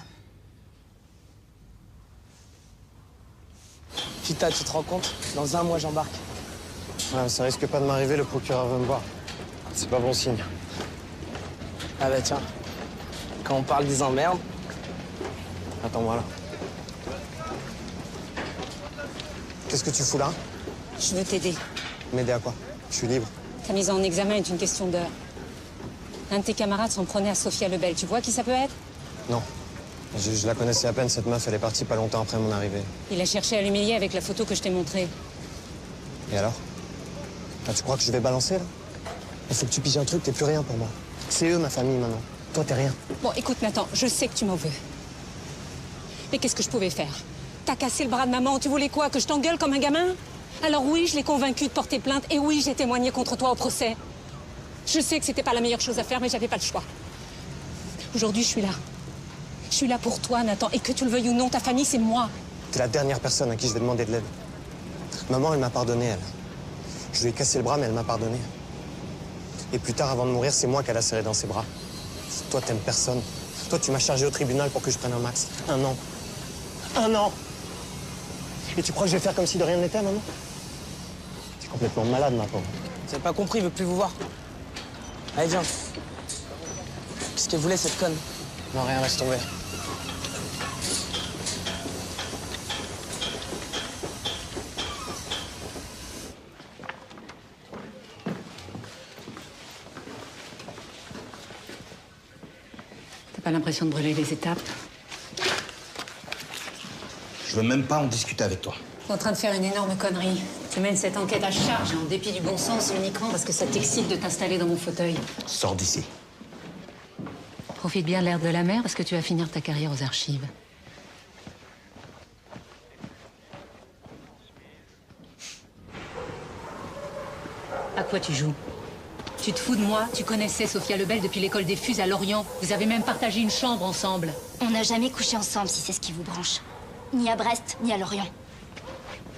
Kita, tu te rends compte? Dans 1 mois, j'embarque. Ouais, ça risque pas de m'arriver, le procureur va me voir. C'est pas bon signe. Ah bah tiens, quand on parle des emmerdes... Attends-moi là. Qu'est-ce que tu fous là? Je veux t'aider. M'aider à quoi? Je suis libre. Ta mise en examen est une question d'heure. Un de tes camarades s'en prenait à Sophia Lebel. Tu vois qui ça peut être? Non. Je la connaissais à peine, cette meuf, elle est partie pas longtemps après mon arrivée. Il a cherché à l'humilier avec la photo que je t'ai montrée. Et alors? Ah, tu crois que je vais balancer, là? Il faut que tu piges un truc, t'es plus rien pour moi. C'est eux, ma famille, maintenant. Toi, t'es rien. Bon, écoute, Nathan, je sais que tu m'en veux. Mais qu'est-ce que je pouvais faire? T'as cassé le bras de maman, tu voulais quoi? Que je t'engueule comme un gamin? Alors oui, je l'ai convaincu de porter plainte, et oui, j'ai témoigné contre toi au procès. Je sais que c'était pas la meilleure chose à faire, mais j'avais pas le choix. Aujourd'hui, je suis là. Je suis là pour toi, Nathan, et que tu le veuilles ou non, ta famille, c'est moi. T'es la dernière personne à qui je vais demander de l'aide. Maman, elle m'a pardonné, elle. Je lui ai cassé le bras, mais elle m'a pardonné. Et plus tard, avant de mourir, c'est moi qu'elle a serré dans ses bras. Toi, t'aimes personne. Toi, tu m'as chargé au tribunal pour que je prenne un max. 1 an. 1 an! Et tu crois que je vais faire comme si de rien n'était, maman? T'es complètement malade, ma pauvre. Vous avez pas compris, il veut plus vous voir. Allez, viens. Qu'est-ce qu'elle voulait, cette conne? Non, rien, laisse tomber. T'as pas l'impression de brûler les étapes? Je veux même pas en discuter avec toi. T'es en train de faire une énorme connerie. Tu mènes cette enquête à charge, en dépit du bon sens, uniquement parce que ça t'excite de t'installer dans mon fauteuil. Sors d'ici. Profite bien de l'air de la mer, parce que tu vas finir ta carrière aux archives. À quoi tu joues? Tu te fous de moi? Tu connaissais Sophia Lebel depuis l'école des FUS à Lorient. Vous avez même partagé une chambre ensemble. On n'a jamais couché ensemble, si c'est ce qui vous branche. Ni à Brest, ni à Lorient.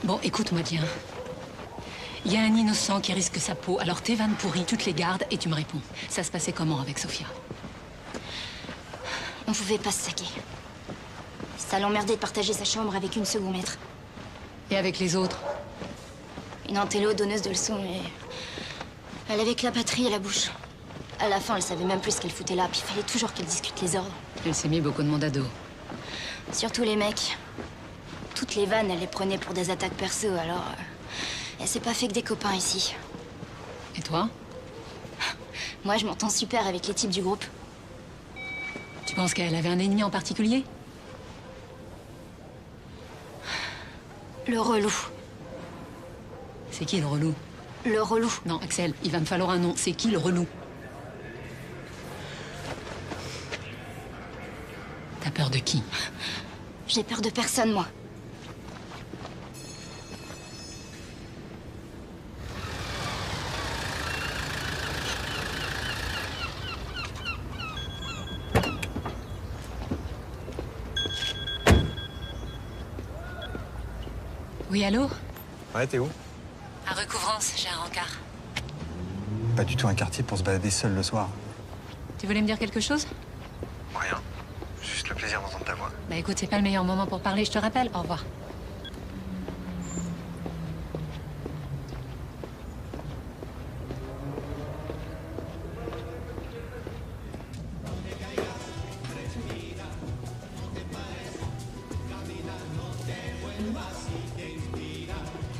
Bon, écoute-moi bien. Il y a un innocent qui risque sa peau, alors tes vannes pourries, tu te les gardes et tu me réponds. Ça se passait comment avec Sophia? On pouvait pas se saquer. Ça l'emmerdait de partager sa chambre avec une second maître. Et avec les autres? Une antélo donneuse de leçons et... Elle avait que la patrie à la bouche. À la fin, elle savait même plus ce qu'elle foutait là, puis il fallait toujours qu'elle discute les ordres. Elle s'est mis beaucoup de monde à dos. Surtout les mecs. Toutes les vannes, elle les prenait pour des attaques perso, alors... elle s'est pas fait que des copains ici. Et toi? Moi, je m'entends super avec les types du groupe. Tu penses qu'elle avait un ennemi en particulier? Le relou. C'est qui le relou? Le relou. Non, Axel, il va me falloir un nom. C'est qui le relou? T'as peur de qui? J'ai peur de personne, moi. Oui, allô? Ouais, t'es où? À Recouvrance, j'ai un rencard. Pas du tout un quartier pour se balader seul le soir. Tu voulais me dire quelque chose? Rien. Juste le plaisir d'entendre ta voix. Bah écoute, c'est pas le meilleur moment pour parler, je te rappelle. Au revoir.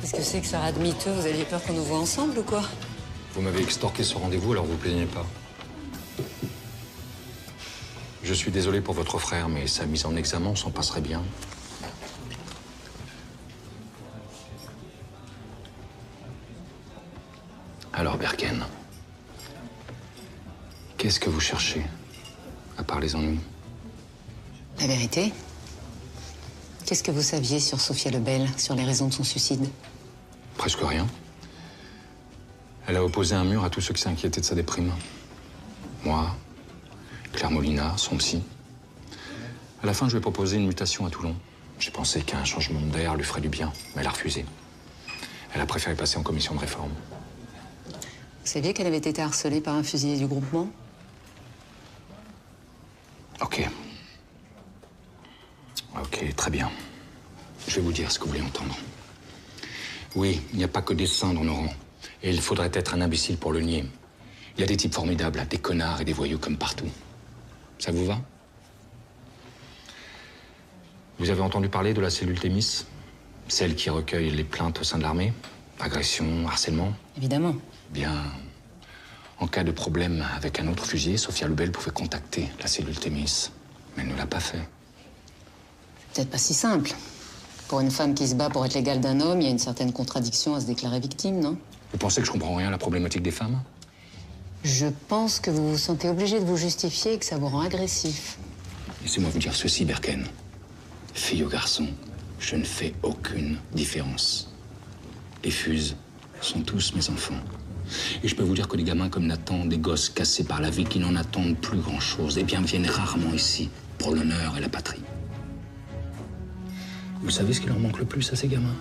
Qu'est-ce que c'est que ce rat de miteux? Vous aviez peur qu'on nous voit ensemble ou quoi? Vous m'avez extorqué ce rendez-vous, alors vous plaignez pas. Je suis désolé pour votre frère, mais sa mise en examen s'en passerait bien. Alors, Berken, qu'est-ce que vous cherchez, à part les ennuis? La vérité? Qu'est-ce que vous saviez sur Sophia Lebel, sur les raisons de son suicide? Presque rien. Elle a opposé un mur à tous ceux qui s'inquiétaient de sa déprime. Moi, Claire Molina, son psy. À la fin, je lui ai proposé une mutation à Toulon. J'ai pensé qu'un changement d'air lui ferait du bien, mais elle a refusé. Elle a préféré passer en commission de réforme. Vous saviez qu'elle avait été harcelée par un fusilier du groupement? Ok. Ok, très bien. Je vais vous dire ce que vous voulez entendre. Oui, il n'y a pas que des saints dans nos rangs. Et il faudrait être un imbécile pour le nier. Il y a des types formidables, des connards et des voyous comme partout. Ça vous va? Vous avez entendu parler de la cellule Thémis? Celle qui recueille les plaintes au sein de l'armée? Agression, harcèlement? Évidemment. Bien. En cas de problème avec un autre fusilier, Sophia Lebel pouvait contacter la cellule Thémis. Mais elle ne l'a pas fait. Peut-être pas si simple. Pour une femme qui se bat pour être l'égale d'un homme, il y a une certaine contradiction à se déclarer victime, non? Vous pensez que je comprends rien à la problématique des femmes? Je pense que vous vous sentez obligé de vous justifier et que ça vous rend agressif. Laissez-moi vous dire ceci, Berken. Fille ou garçon, je ne fais aucune différence. Les fuses sont tous mes enfants. Et je peux vous dire que les gamins comme Nathan, des gosses cassés par la vie qui n'en attendent plus grand-chose, eh bien viennent rarement ici pour l'honneur et la patrie. Vous savez ce qui leur manque le plus à ces gamins?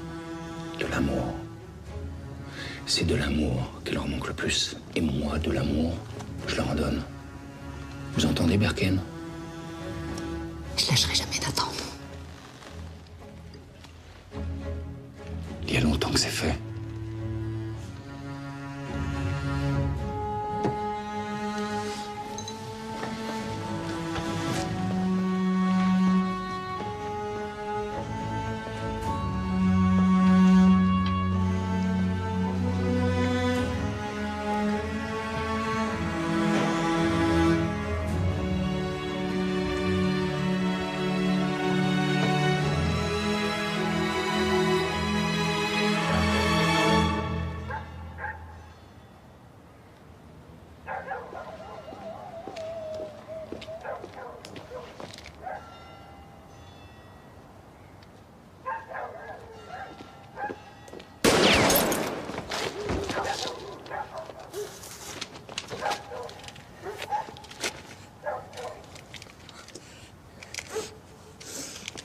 De l'amour. C'est de l'amour qui leur manque le plus. Et moi, de l'amour, je leur en donne. Vous entendez, Berken? Je lâcherai jamais Nathan. Il y a longtemps que c'est fait.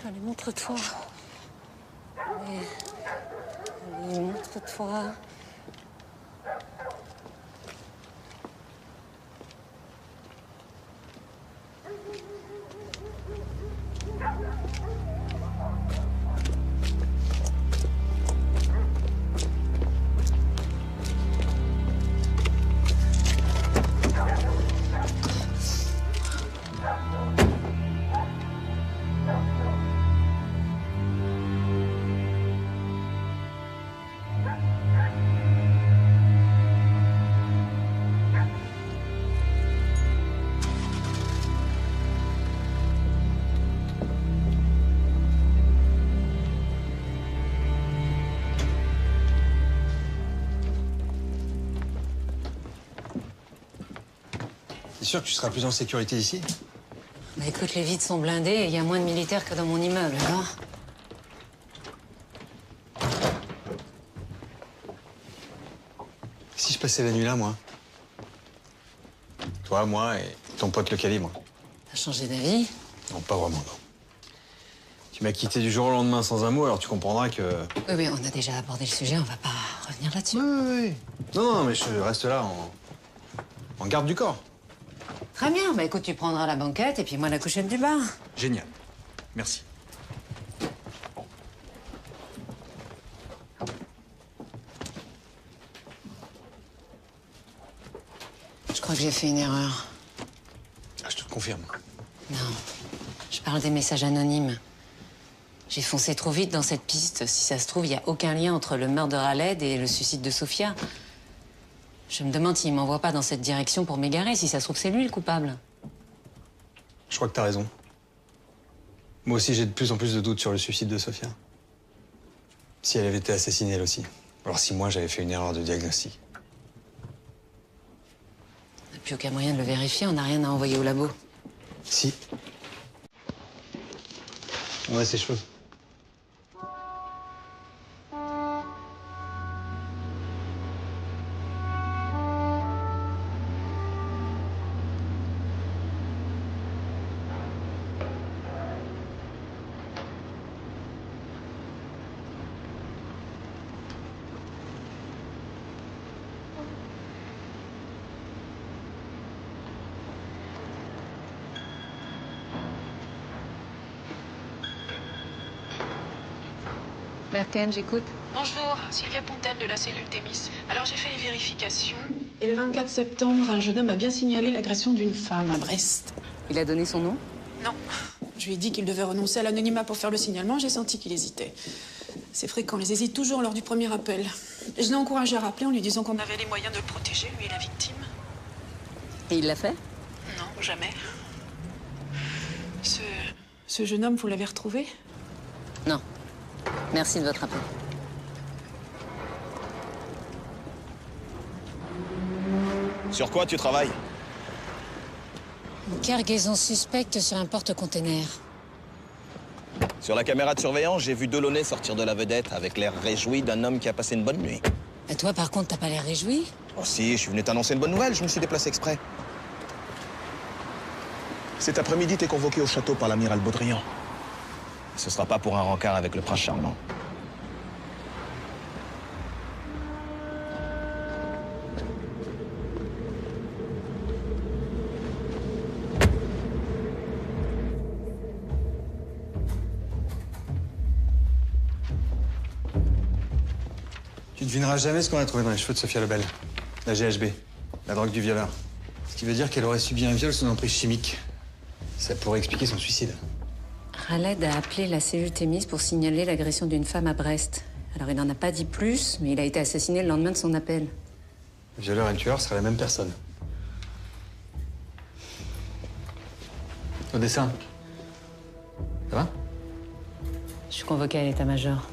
Allez, montre-toi. Allez, montre-toi. sûr que tu seras plus en sécurité ici? Bah écoute, les vides sont blindés et il y a moins de militaires que dans mon immeuble, alors. Si je passais la nuit là, moi? Toi, moi et ton pote le calibre. T'as changé d'avis? Non, pas vraiment, non. Tu m'as quitté du jour au lendemain sans un mot, alors tu comprendras que... Oui, mais on a déjà abordé le sujet, on va pas revenir là-dessus. Oui. Non, mais je reste là en garde du corps. Très bien, bah écoute, tu prendras la banquette et puis moi la couchette du bar. Génial. Merci. Je crois que j'ai fait une erreur. Ah, je te le confirme. Non, je parle des messages anonymes. J'ai foncé trop vite dans cette piste. Si ça se trouve, il n'y a aucun lien entre le meurtre de Raled et le suicide de Sofia. Je me demande s'il m'envoie pas dans cette direction pour m'égarer. Si ça se trouve, c'est lui le coupable. Je crois que t'as raison. Moi aussi, j'ai de plus en plus de doutes sur le suicide de Sofia. Si elle avait été assassinée, elle aussi. Alors si moi, j'avais fait une erreur de diagnostic. On n'a plus aucun moyen de le vérifier. On n'a rien à envoyer au labo. Si. On a ses cheveux. Berken, j'écoute. Bonjour, Sylvia Pontel de la cellule Thémis. Alors j'ai fait les vérifications. Et le 24 septembre, un jeune homme a bien signalé l'agression d'une femme à Brest. Il a donné son nom? Non. Je lui ai dit qu'il devait renoncer à l'anonymat pour faire le signalement. J'ai senti qu'il hésitait. C'est fréquent, ils hésitent toujours lors du premier appel. Et je l'ai encouragé à rappeler en lui disant qu'on avait les moyens de le protéger, lui et la victime. Et il l'a fait? Non, jamais. Ce jeune homme, vous l'avez retrouvé? Non. Merci de votre appel. Sur quoi tu travailles? Une cargaison suspecte sur un porte-container. Sur la caméra de surveillance, j'ai vu Delaunay sortir de la vedette avec l'air réjoui d'un homme qui a passé une bonne nuit. Et toi, par contre, t'as pas l'air réjoui? Oh si, je suis venu t'annoncer une bonne nouvelle, je me suis déplacé exprès. Cet après-midi, t'es convoqué au château par l'amiral Baudrian. Ce sera pas pour un rencard avec le prince charmant. Tu devineras jamais ce qu'on a trouvé dans les cheveux de Sophia Lebel. La GHB, la drogue du violeur. Ce qui veut dire qu'elle aurait subi un viol sous emprise chimique. Ça pourrait expliquer son suicide. Raled a appelé la cellule Thémis pour signaler l'agression d'une femme à Brest. Alors il n'en a pas dit plus, mais il a été assassiné le lendemain de son appel. Le violeur et le tueur seraient la même personne. Au dessin. Ça va? Je suis convoquée à l'état-major.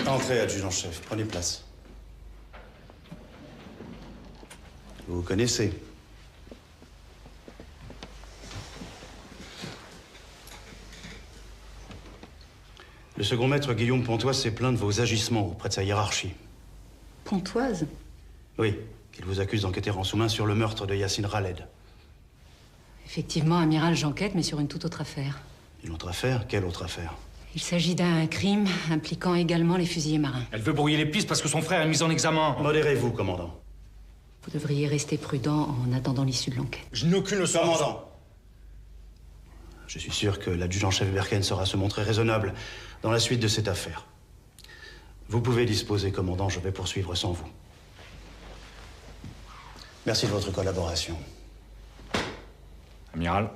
Entrez, adjudant-chef. Prenez place. Vous vous connaissez. Le second maître Guillaume Pontoise s'est plaint de vos agissements auprès de sa hiérarchie. Pontoise? Oui, qu'il vous accuse d'enquêter en sous-main sur le meurtre de Yacine Raled. Effectivement, amiral, j'enquête, mais sur une toute autre affaire. Une autre affaire? Quelle autre affaire? Il s'agit d'un crime impliquant également les fusiliers marins. Elle veut brouiller les pistes parce que son frère est mis en examen. Modérez-vous, commandant. Vous devriez rester prudent en attendant l'issue de l'enquête. Je n'ai aucune leçon. Commandant! Je suis sûr que l'adjudant-chef Berken saura se montrer raisonnable dans la suite de cette affaire. Vous pouvez disposer, commandant, je vais poursuivre sans vous. Merci de votre collaboration. Amiral.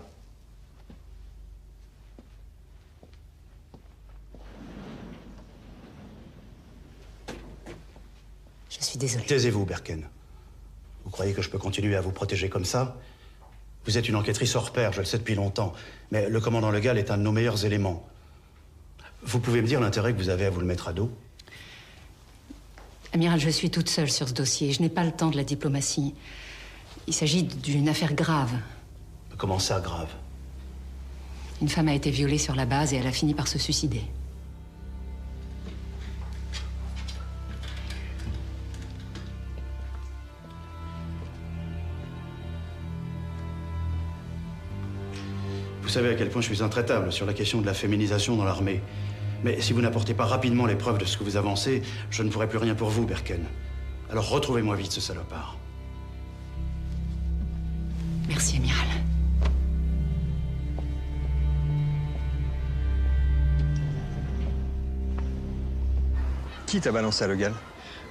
Je suis désolée. Taisez-vous, Berken. Vous croyez que je peux continuer à vous protéger comme ça? Vous êtes une enquêtrice hors pair, je le sais depuis longtemps. Mais le commandant Legal est un de nos meilleurs éléments. Vous pouvez me dire l'intérêt que vous avez à vous le mettre à dos? Amiral, je suis toute seule sur ce dossier. Je n'ai pas le temps de la diplomatie. Il s'agit d'une affaire grave. Comment ça, grave? Une femme a été violée sur la base et elle a fini par se suicider. Vous savez à quel point je suis intraitable sur la question de la féminisation dans l'armée. Mais si vous n'apportez pas rapidement les preuves de ce que vous avancez, je ne pourrai plus rien pour vous, Berken. Alors retrouvez-moi vite ce salopard. Merci, Amiral. Qui t'a balancé à Legal?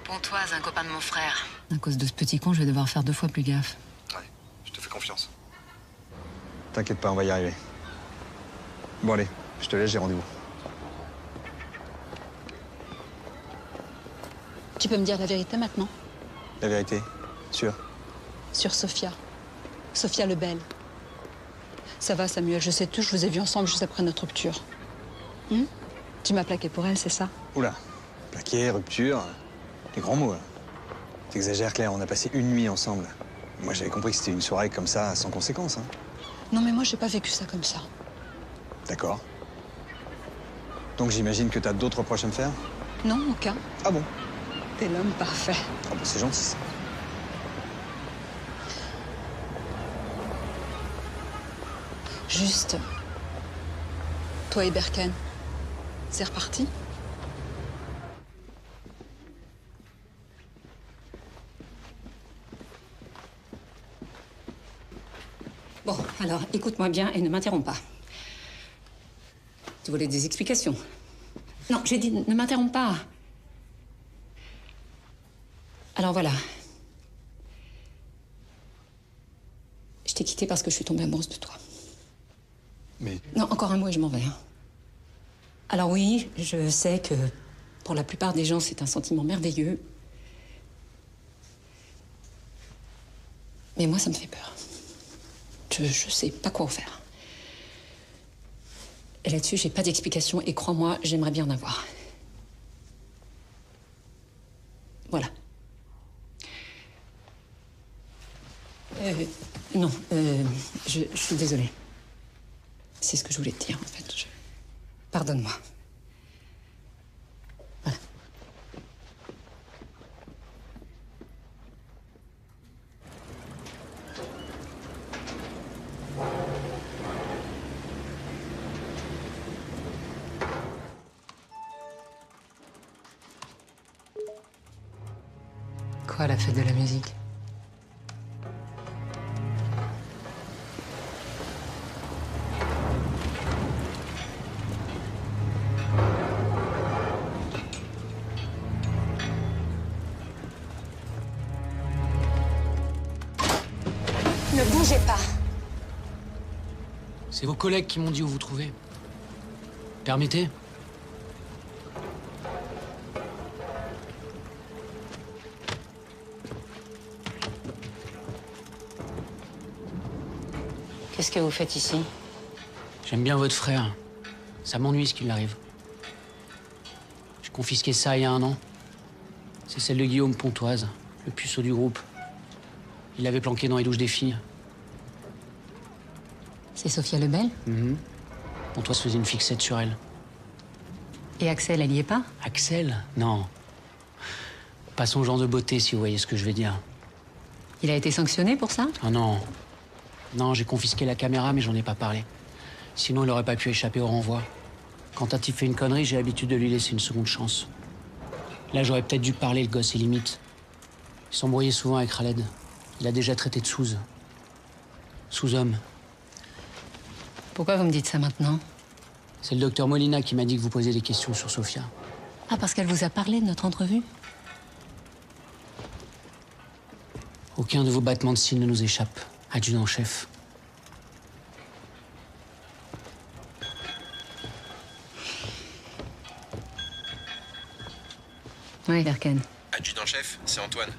Pontoise, un copain de mon frère. À cause de ce petit con, je vais devoir faire 2 fois plus gaffe. Ouais, je te fais confiance. T'inquiète pas, on va y arriver. Bon allez, je te laisse, j'ai rendez-vous. Tu peux me dire la vérité maintenant? La vérité, sûr. Sur Sophia. Sophia Lebel. Ça va, Samuel, je sais tout, je vous ai vus ensemble juste après notre rupture. Tu m'as plaqué pour elle, c'est ça? Oula, plaqué, rupture, des grands mots. T'exagères, Claire, on a passé une nuit ensemble. Moi, j'avais compris que c'était une soirée comme ça, sans conséquence. Hein. Non, mais moi, j'ai pas vécu ça comme ça. D'accord. Donc j'imagine que t'as d'autres reproches à me faire? Non, aucun. Ah bon? T'es l'homme parfait. Ah bah c'est gentil, ça. Juste, toi et Berken, c'est reparti? Bon, alors, écoute-moi bien et ne m'interromps pas. Tu voulais des explications? Non, j'ai dit ne m'interromps pas. Alors voilà. Je t'ai quitté parce que je suis tombée amoureuse de toi. Mais... Non, encore un mot et je m'en vais. Hein. Alors oui, je sais que pour la plupart des gens, c'est un sentiment merveilleux. Mais moi, ça me fait peur. Je sais pas quoi en faire. Et là-dessus, j'ai pas d'explication et crois-moi, j'aimerais bien en avoir. Voilà. Non, je suis désolée. C'est ce que je voulais te dire, en fait. Pardonne-moi. Voilà. Quoi, la fête de la musique? Ne bougez pas. C'est vos collègues qui m'ont dit où vous trouvez. Permettez? Qu'est-ce que vous faites ici? J'aime bien votre frère. Ça m'ennuie ce qui lui arrive. J'ai confisqué ça il y a 1 an. C'est celle de Guillaume Pontoise, le puceau du groupe. Il l'avait planqué dans les douches des filles. C'est Sophia Lebel? Pontoise faisait une fixette sur elle. Et Axel, elle y est pas? Axel? Non. Pas son genre de beauté, si vous voyez ce que je veux dire. Il a été sanctionné pour ça? Ah non. Non, j'ai confisqué la caméra, mais j'en ai pas parlé. Sinon, il aurait pas pu échapper au renvoi. Quand un type fait une connerie, j'ai l'habitude de lui laisser une seconde chance. Là, j'aurais peut-être dû parler, le gosse est limite. Il s'embrouillait souvent avec Khaled. Il a déjà traité de sous. Sous-homme. Pourquoi vous me dites ça maintenant? C'est le docteur Molina qui m'a dit que vous posiez des questions sur Sophia. Ah, parce qu'elle vous a parlé de notre entrevue? Aucun de vos battements de cils ne nous échappe, adjudant-chef. Oui, Verken. Adjudant-chef, c'est Antoine.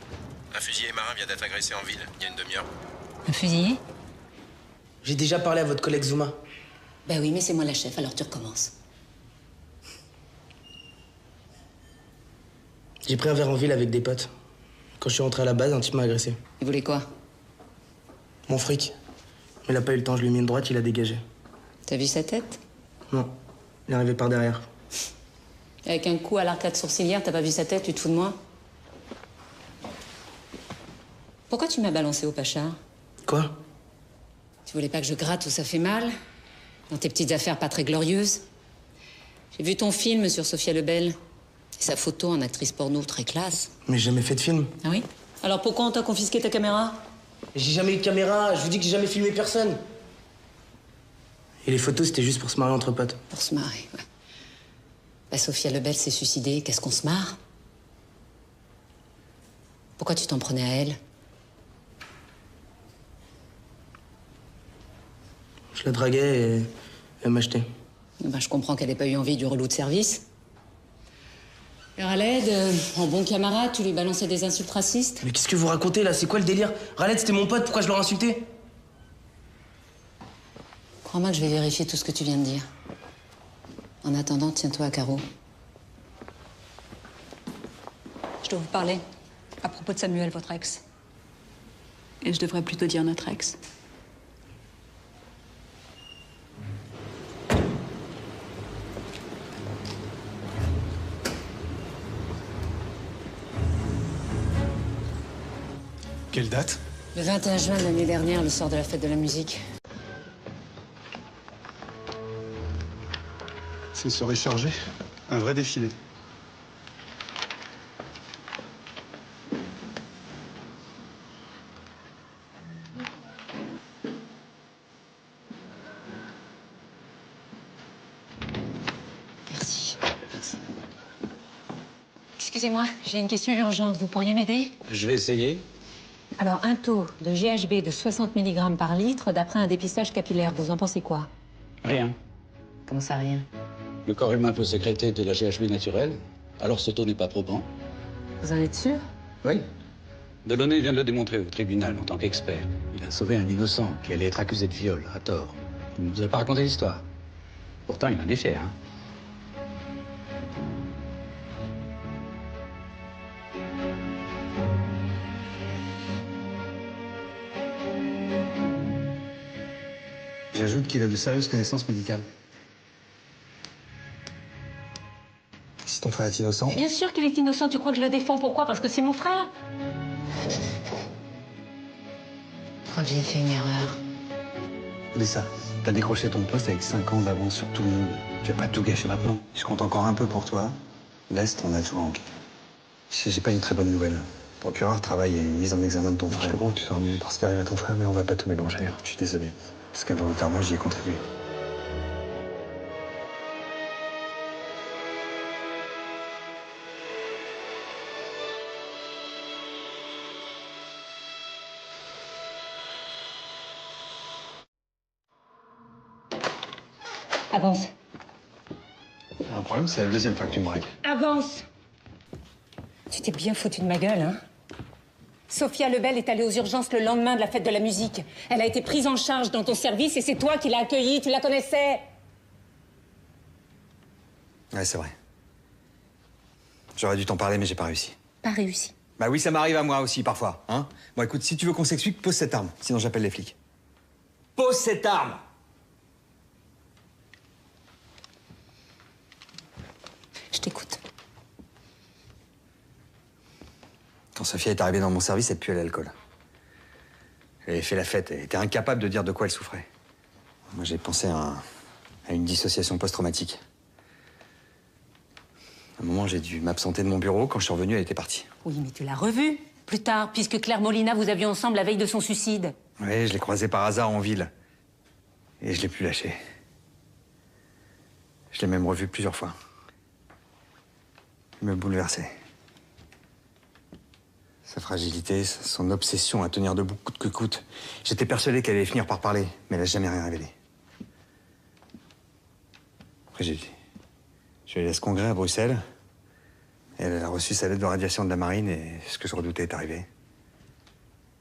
Un fusilier marin vient d'être agressé en ville, il y a une demi-heure. Un fusillé? J'ai déjà parlé à votre collègue Zuma. Ben oui, mais c'est moi la chef, alors tu recommences. J'ai pris un verre en ville avec des potes. Quand je suis rentré à la base, un type m'a agressé. Il voulait quoi? Mon fric. Mais il a pas eu le temps, je lui ai mis une droite, il a dégagé. T'as vu sa tête? Non, il est arrivé par derrière. Avec un coup à l'arcade sourcilière, t'as pas vu sa tête, tu te fous de moi? Pourquoi tu m'as balancé au Pacha? Quoi? Tu voulais pas que je gratte où ça fait mal? Dans tes petites affaires pas très glorieuses? J'ai vu ton film sur Sophia Lebel. Et sa photo en actrice porno très classe. Mais j'ai jamais fait de film. Ah oui? Alors pourquoi on t'a confisqué ta caméra? J'ai jamais eu de caméra, je vous dis que j'ai jamais filmé personne. Et les photos, c'était juste pour se marrer entre potes. Pour se marrer, ouais. Bah, Sophia Lebel s'est suicidée, qu'est-ce qu'on se marre? Pourquoi tu t'en prenais à elle? Je la draguais et elle m'achetait. Bah, je comprends qu'elle ait pas eu envie du relou de service. Et Raled, en bon camarade, tu lui balançais des insultes racistes? Mais qu'est-ce que vous racontez là? C'est quoi le délire? Raled, c'était mon pote, pourquoi je l'aurais insulté? Crois-moi que je vais vérifier tout ce que tu viens de dire. En attendant, tiens-toi à carreau. Je dois vous parler à propos de Samuel, votre ex. Et je devrais plutôt dire notre ex. Quelle date? Le 21 juin de l'année dernière, le soir de la fête de la musique. C'est soirée chargée. Un vrai défilé. Merci. Excusez-moi, j'ai une question urgente. Vous pourriez m'aider? Je vais essayer. Alors, un taux de GHB de 60 mg par litre d'après un dépistage capillaire, vous en pensez quoi? Rien. Comment ça, rien? Le corps humain peut sécréter de la GHB naturelle, alors ce taux n'est pas probant. Vous en êtes sûr? Oui. Delaunay vient de le démontrer au tribunal en tant qu'expert. Il a sauvé un innocent qui allait être accusé de viol, à tort. Il ne nous a pas raconté l'histoire. Pourtant, il en est fier, hein. J'ajoute qu'il a de sérieuses connaissances médicales. Si ton frère est innocent... Bien sûr qu'il est innocent. Tu crois que je le défends? Pourquoi? Parce que c'est mon frère? Je crois que j'ai fait une erreur. Lisa, t'as décroché ton poste avec 5 ans d'avance sur tout le monde. Tu vas pas tout gâcher maintenant. Je compte encore un peu pour toi. L'Est, on a tout en... J'ai pas une très bonne nouvelle. Le procureur travaille à une mise en examen de ton frère. Je comprends que tu sors mieux parce qu'il arrive à ton frère, mais on va pas tout mélanger. Je suis désolé. Parce qu'involontairement, j'y ai contribué. Avance. Un problème, c'est la deuxième fois que tu me braques. Avance! Tu t'es bien foutu de ma gueule, hein? Sophia Lebel est allée aux urgences le lendemain de la fête de la musique. Elle a été prise en charge dans ton service et c'est toi qui l'as accueillie. Tu la connaissais? Ouais, c'est vrai. J'aurais dû t'en parler, mais j'ai pas réussi. Pas réussi. Bah oui, ça m'arrive à moi aussi, parfois, hein. Bon, écoute, si tu veux qu'on s'explique, pose cette arme. Sinon, j'appelle les flics. Pose cette arme! Je t'écoute. Quand Sophia est arrivée dans mon service, elle puait l'alcool. Elle avait fait la fête, elle était incapable de dire de quoi elle souffrait. Moi, j'ai pensé à une dissociation post-traumatique. À un moment, j'ai dû m'absenter de mon bureau. Quand je suis revenu, elle était partie. Oui, mais tu l'as revue plus tard, puisque Claire Molina, vous aviez ensemble la veille de son suicide. Oui, je l'ai croisée par hasard en ville. Et je l'ai plus lâchée. Je l'ai même revue plusieurs fois. Il me bouleversait. Sa fragilité, son obsession à tenir debout coûte que coûte. J'étais persuadé qu'elle allait finir par parler, mais elle n'a jamais rien révélé. Après, je lui laisse congrès à Bruxelles. Elle a reçu sa lettre de radiation de la marine et ce que je redoutais est arrivé.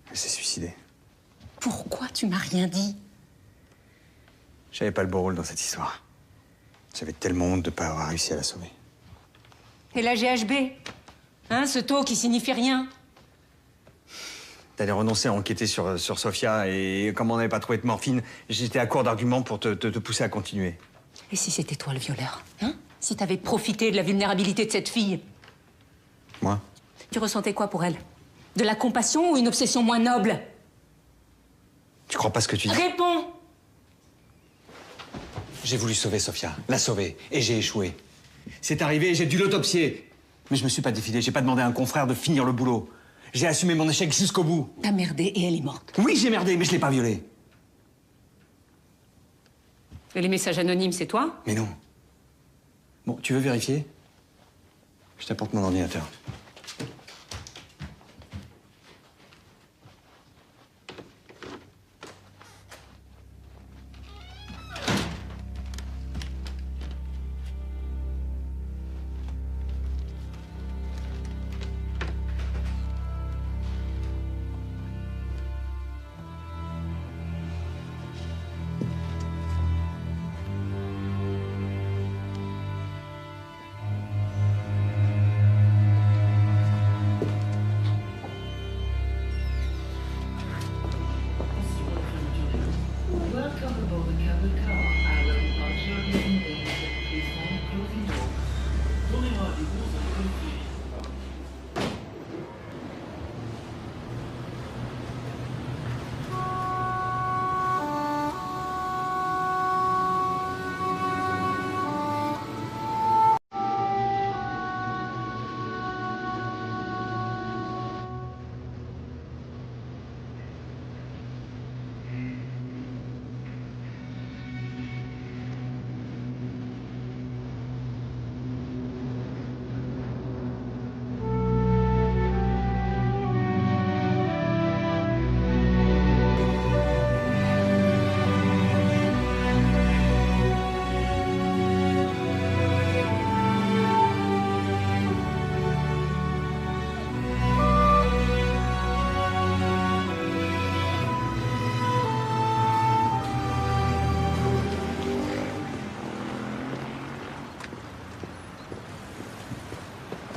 Elle s'est suicidée. Pourquoi tu m'as rien dit? J'avais pas le beau rôle dans cette histoire. J'avais tellement honte de ne pas avoir réussi à la sauver. Et la GHB? Hein, ce taux qui signifie rien? T'allais renoncer à enquêter sur Sofia et comme on n'avait pas trouvé de morphine, j'étais à court d'arguments pour te pousser à continuer. Et si c'était toi le violeur? Hein? Si t'avais profité de la vulnérabilité de cette fille? Moi? Tu ressentais quoi pour elle? De la compassion ou une obsession moins noble? Tu crois pas ce que tu dis? Réponds! J'ai voulu sauver Sofia, la sauver, et j'ai échoué. C'est arrivé, j'ai dû l'autopsier. Mais je me suis pas défilé, j'ai pas demandé à un confrère de finir le boulot. J'ai assumé mon échec jusqu'au bout. T'as merdé et elle est morte. Oui, j'ai merdé, mais je l'ai pas violée. Et les messages anonymes, c'est toi? Mais non. Bon, tu veux vérifier? Je t'apporte mon ordinateur.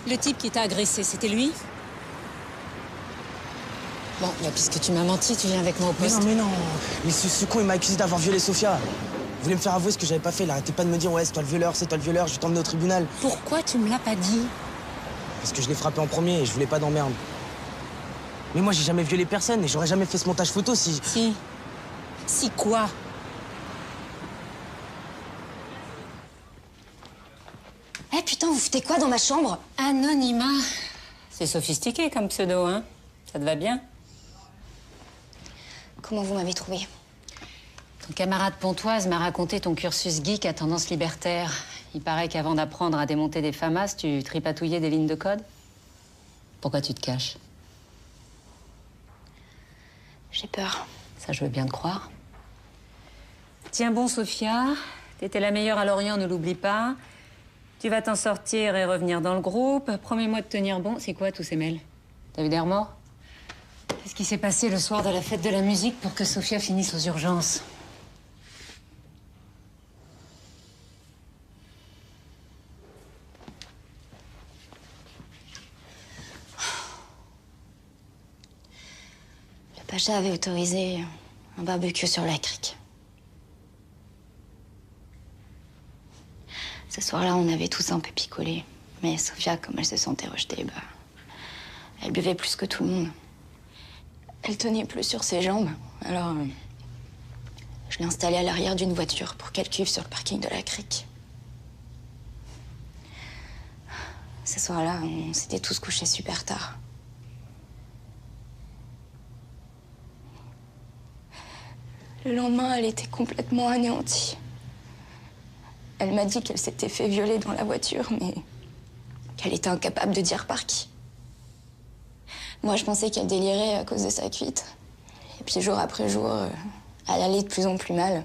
Le type qui t'a agressé, c'était lui? Bon, bah, puisque tu m'as menti, tu viens avec moi au poste. Mais non. Mais ce con, il m'a accusé d'avoir violé Sofia. Il voulait me faire avouer ce que j'avais pas fait. Il arrêtait pas de me dire, ouais, c'est toi le violeur, c'est toi le violeur, je vais t'emmener au tribunal. Pourquoi tu me l'as pas dit? Parce que je l'ai frappé en premier et je voulais pas d'emmerde. Mais moi, j'ai jamais violé personne et j'aurais jamais fait ce montage photo si... Si. Si quoi? Eh putain, vous foutez quoi dans ma chambre? Anonymat. C'est sophistiqué comme pseudo, hein? Ça te va bien? Comment vous m'avez trouvé? Ton camarade Pontoise m'a raconté ton cursus geek à tendance libertaire. Il paraît qu'avant d'apprendre à démonter des FAMAS, tu tripatouillais des lignes de code. Pourquoi tu te caches? J'ai peur. Ça, je veux bien te croire. Tiens bon, Sofia. T'étais la meilleure à Lorient, ne l'oublie pas. Tu vas t'en sortir et revenir dans le groupe. Promets-moi de tenir bon. C'est quoi tous ces mails? T'as vu des remords? Qu'est-ce qui s'est passé le soir de la fête de la musique pour que Sofia finisse aux urgences? Le Pacha avait autorisé un barbecue sur la crique. Ce soir-là, on avait tous un peu picolé. Mais Sofia, comme elle se sentait rejetée, bah, elle buvait plus que tout le monde. Elle tenait plus sur ses jambes. Alors, je l'ai installée à l'arrière d'une voiture pour qu'elle cuive sur le parking de la crique. Ce soir-là, on s'était tous couchés super tard. Le lendemain, elle était complètement anéantie. Elle m'a dit qu'elle s'était fait violer dans la voiture, mais qu'elle était incapable de dire par qui. Moi, je pensais qu'elle délirait à cause de sa cuite. Et puis, jour après jour, elle allait de plus en plus mal.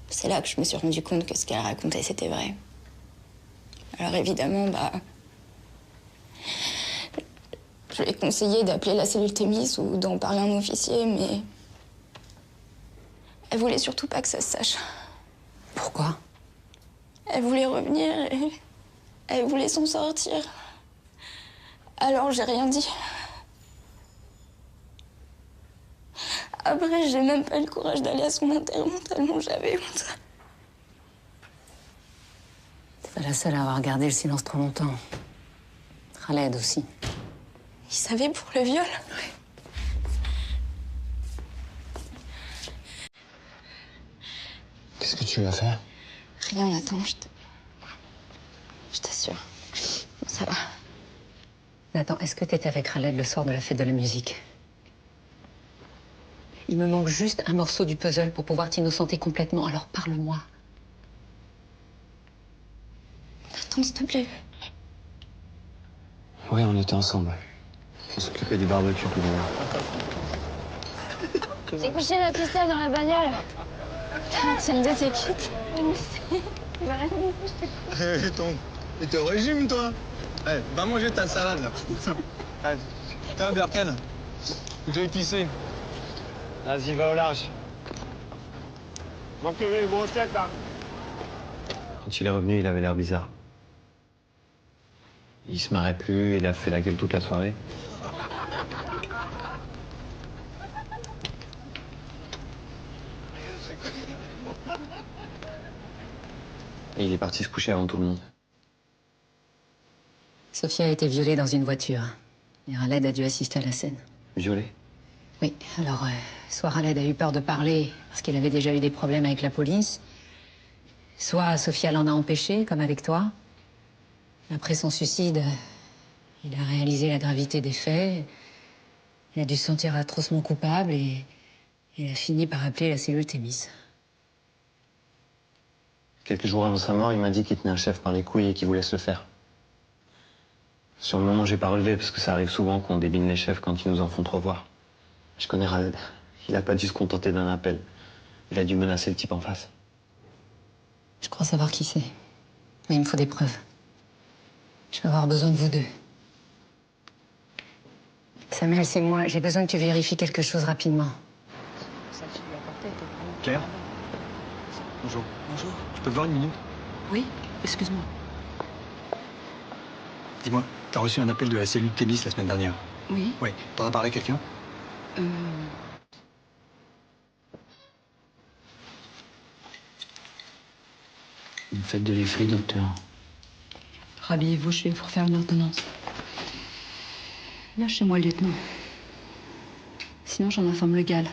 C'est là que je me suis rendu compte que ce qu'elle racontait, c'était vrai. Alors, évidemment, je lui ai conseillé d'appeler la cellule Thémis ou d'en parler à un officier, mais... Elle voulait surtout pas que ça se sache. Pourquoi? Elle voulait revenir et... Elle voulait s'en sortir. Alors, j'ai rien dit. Après, j'ai même pas eu le courage d'aller à son enterrement tellement j'avais honte. T'es pas la seule à avoir gardé le silence trop longtemps. Khaled aussi. Il savait pour le viol. Oui. Qu'est-ce que tu vas faire? Rien, Nathan, je t'assure. Ça va. Nathan, est-ce que t'étais avec Khaled le soir de la fête de la musique? Il me manque juste un morceau du puzzle pour pouvoir t'innocenter complètement, alors parle-moi. Nathan, s'il te plaît. Oui, on était ensemble. On s'occupait du barbecue tout le monde. J'ai couché la pistole dans la bagnole. C'est une de tes cuites. Et t'es au régime, toi? Eh, va manger ta salade, là. T'as un Berken. Faut que j'aille pisser. Vas-y, va au large. Manquez les grossettes, là. Quand il est revenu, il avait l'air bizarre. Il se marrait plus, il a fait la gueule toute la soirée. Et il est parti se coucher avant tout le monde. Sophia a été violée dans une voiture. Et Khaled a dû assister à la scène. Violée? Oui, alors, soit Khaled a eu peur de parler parce qu'il avait déjà eu des problèmes avec la police, soit Sophia l'en a empêché, comme avec toi. Après son suicide, il a réalisé la gravité des faits. Il a dû se sentir atrocement coupable et il a fini par appeler la cellule Thémis. Quelques jours avant sa mort, il m'a dit qu'il tenait un chef par les couilles et qu'il voulait se le faire. Sur le moment, j'ai pas relevé parce que ça arrive souvent qu'on débine les chefs quand ils nous en font trop voir. Je connais Khaled. Il a pas dû se contenter d'un appel. Il a dû menacer le type en face. Je crois savoir qui c'est. Mais il me faut des preuves. Je vais avoir besoin de vous deux. Samuel, c'est moi. J'ai besoin que tu vérifies quelque chose rapidement. Claire? Bonjour. Bonjour. Je peux te voir une minute? Oui, excuse-moi. Dis-moi, t'as reçu un appel de la cellule Thémis la semaine dernière? Oui. Oui. T'en as parlé à quelqu'un? Une fête de l'effet, docteur. Rhabillez-vous, je vais vous refaire une ordonnance. Lâchez-moi, lieutenant. Sinon, j'en informe le GAL.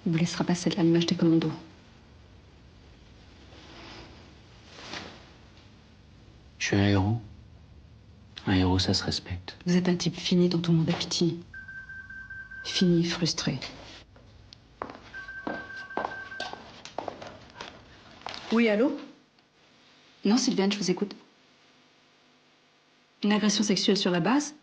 Il vous laissera passer de l'allumage des commandos. Je suis un héros. Un héros, ça se respecte. Vous êtes un type fini dont tout le monde a pitié. Fini, frustré. Oui, allô? Non, Sylviane, je vous écoute. Une agression sexuelle sur la base?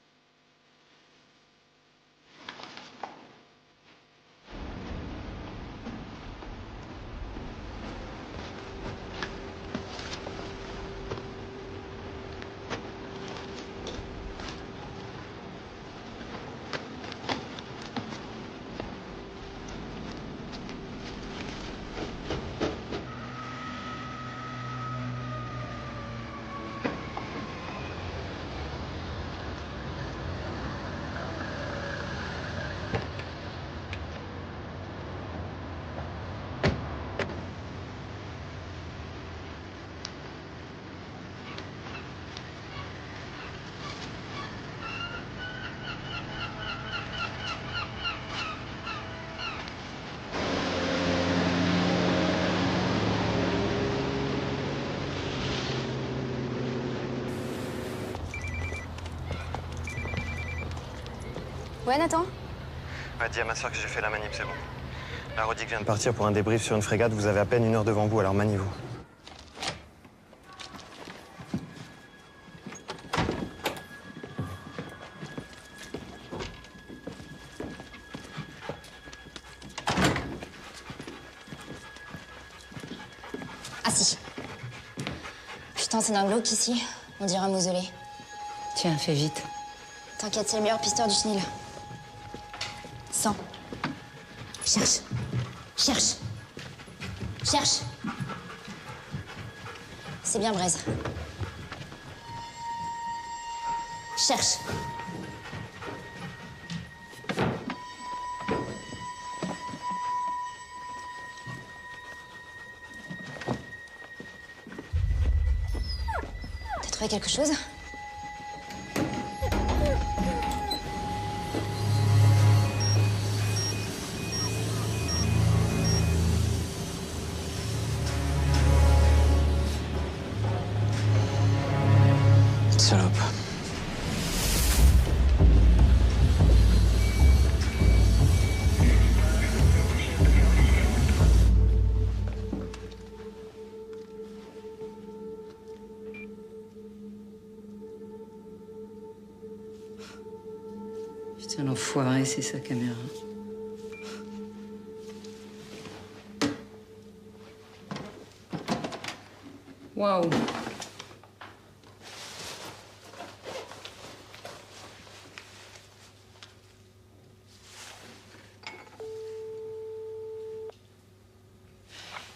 Ouais, Nathan? Ouais, dis à ma soeur que j'ai fait la manip, c'est bon. La Rodic vient de partir pour un débrief sur une frégate. Vous avez à peine 1 heure devant vous, alors maniez-vous. Putain, c'est d'un glauque ici. On dirait un mausolée. Tiens, fais vite. T'inquiète, c'est le meilleur pisteur du chenil. 100. Cherche. Cherche. Cherche. C'est bien, Braise. Cherche. T'as trouvé quelque chose? Salope. Putain, l'enfoiré, c'est sa caméra. Waouh.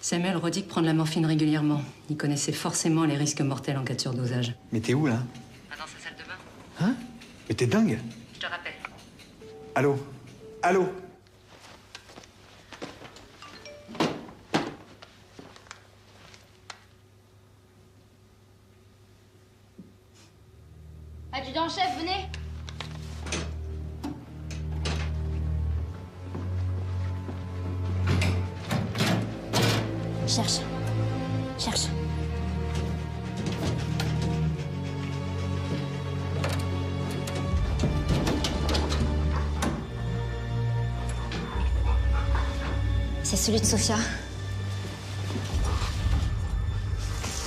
Samuel Rodic prend de la morphine régulièrement. Il connaissait forcément les risques mortels en cas de surdosage. Mais t'es où, là? Dans sa salle de bain. Hein? Mais t'es dingue? Je te rappelle. Allô? Allô? Adjudant-chef, venez. Cherche. Cherche. C'est celui de Sophia.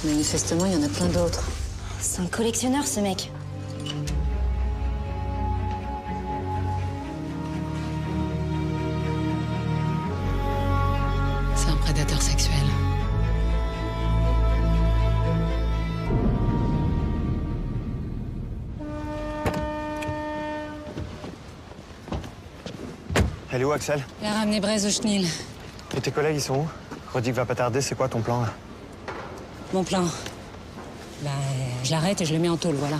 Manifestement, il y en a plein d'autres. C'est un collectionneur, ce mec. C'est un prédateur sexuel. Elle est où, Axel? Il a ramené Braise au chenil. Et tes collègues, ils sont où? Rodic va pas tarder, c'est quoi ton plan, là? Mon plan. Bah, je l'arrête et je le mets en tôle, voilà.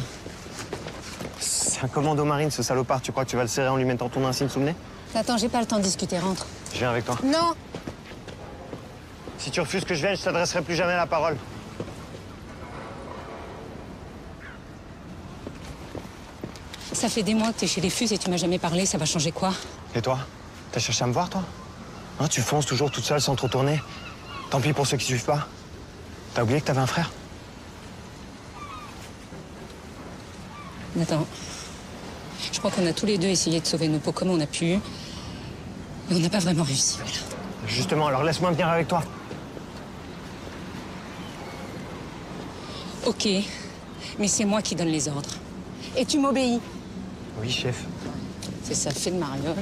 C'est un commando marine, ce salopard. Tu crois que tu vas le serrer en lui mettant ton insigne sous le nez? Attends, j'ai pas le temps de discuter, rentre. Je viens avec toi. Non! Si tu refuses que je vienne, je t'adresserai plus jamais la parole. Ça fait des mois que t'es chez les Fuses et tu m'as jamais parlé, ça va changer quoi? Et toi? T'as cherché à me voir, toi? Hein, tu fonces toujours toute seule sans trop tourner. Tant pis pour ceux qui suivent pas. T'as oublié que t'avais un frère? Attends. Je crois qu'on a tous les deux essayé de sauver nos peaux comme on a pu. Mais on n'a pas vraiment réussi, voilà. Justement, alors laisse-moi venir avec toi. Ok, mais c'est moi qui donne les ordres. Et tu m'obéis. Oui, chef. C'est ça, fait de mariole.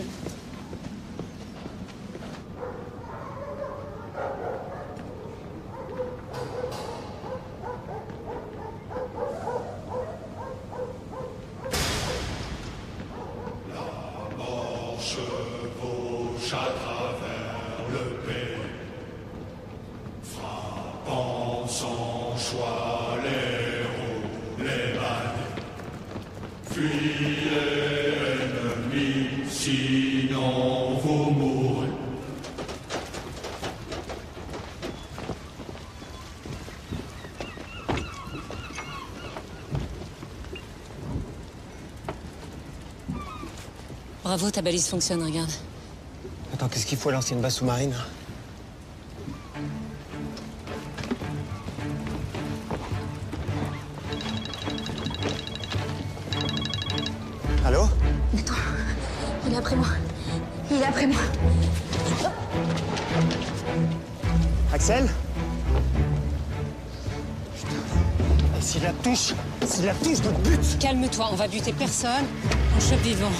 Chevauche à travers le pays, frappant sans choix les roues, les mannes. Fuyez l'ennemi, sinon vous mourrez. Bravo, ta balise fonctionne, regarde. Attends, qu'est-ce qu'il faut lancer une base sous-marine? Allô? Attends, il est après moi. Il est après moi. Axel? Et s'il la touche, je te bute! Calme-toi, on va buter personne. On chope vivant.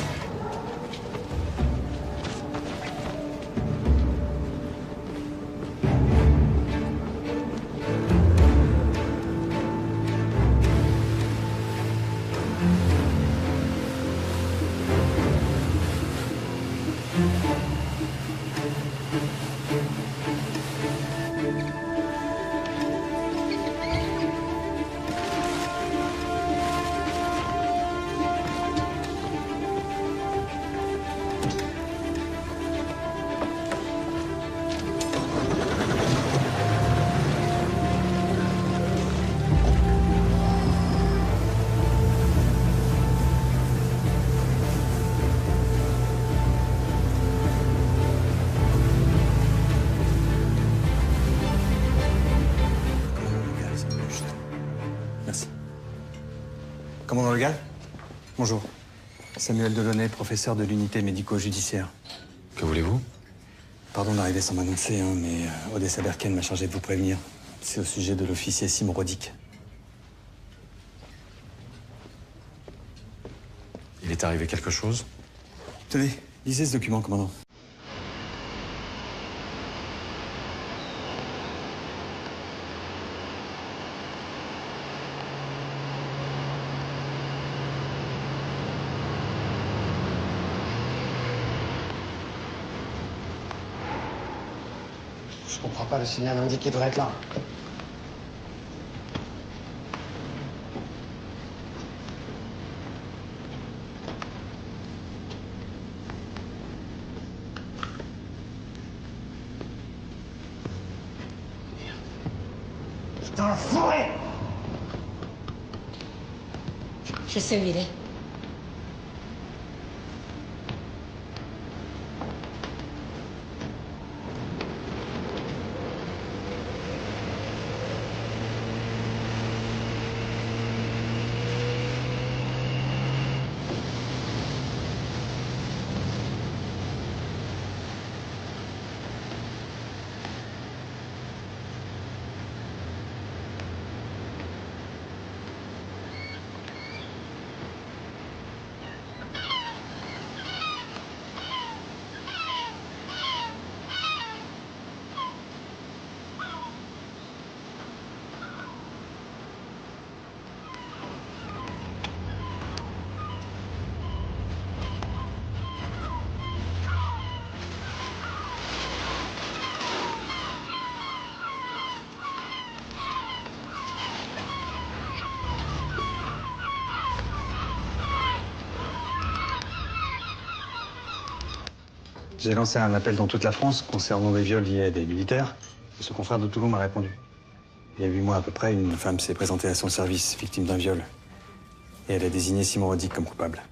Commandant Le Gall? Bonjour. Samuel Delaunay, professeur de l'unité médico-judiciaire. Que voulez-vous? Pardon d'arriver sans m'annoncer, hein, mais Odessa Berken m'a chargé de vous prévenir. C'est au sujet de l'officier Simon Rodic. Il est arrivé quelque chose? Tenez, lisez ce document, commandant. Je comprends pas, le signal indique qu'il devrait être là. Dans la forêt! Je sais où il est. J'ai lancé un appel dans toute la France concernant des viols liés à des militaires. Et ce confrère de Toulon m'a répondu. Il y a 8 mois à peu près, une femme s'est présentée à son service, victime d'un viol. Et elle a désigné Simon Rodic comme coupable.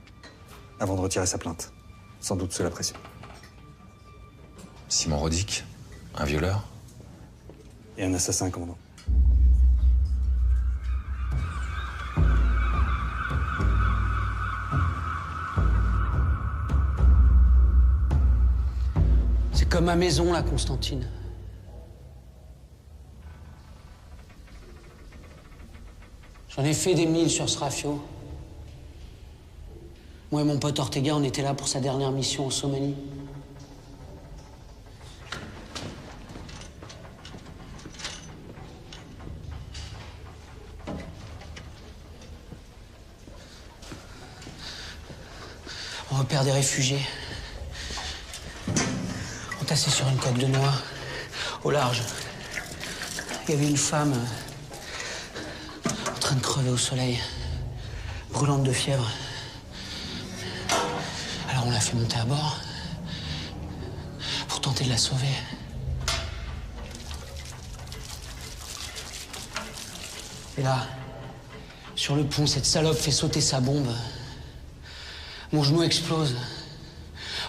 Avant de retirer sa plainte. Sans doute sous la pression. Simon Rodic? Un violeur? Et un assassin, commandant. C'est comme ma maison, là, Constantine. J'en ai fait des milles sur ce rafio. Moi et mon pote Ortega, on était là pour sa dernière mission en Somalie. On repère des réfugiés. Entassés sur une coque de noix, au large. Il y avait une femme en train de crever au soleil, brûlante de fièvre. Alors on l'a fait monter à bord pour tenter de la sauver. Et là, sur le pont, cette salope fait sauter sa bombe. Mon genou explose.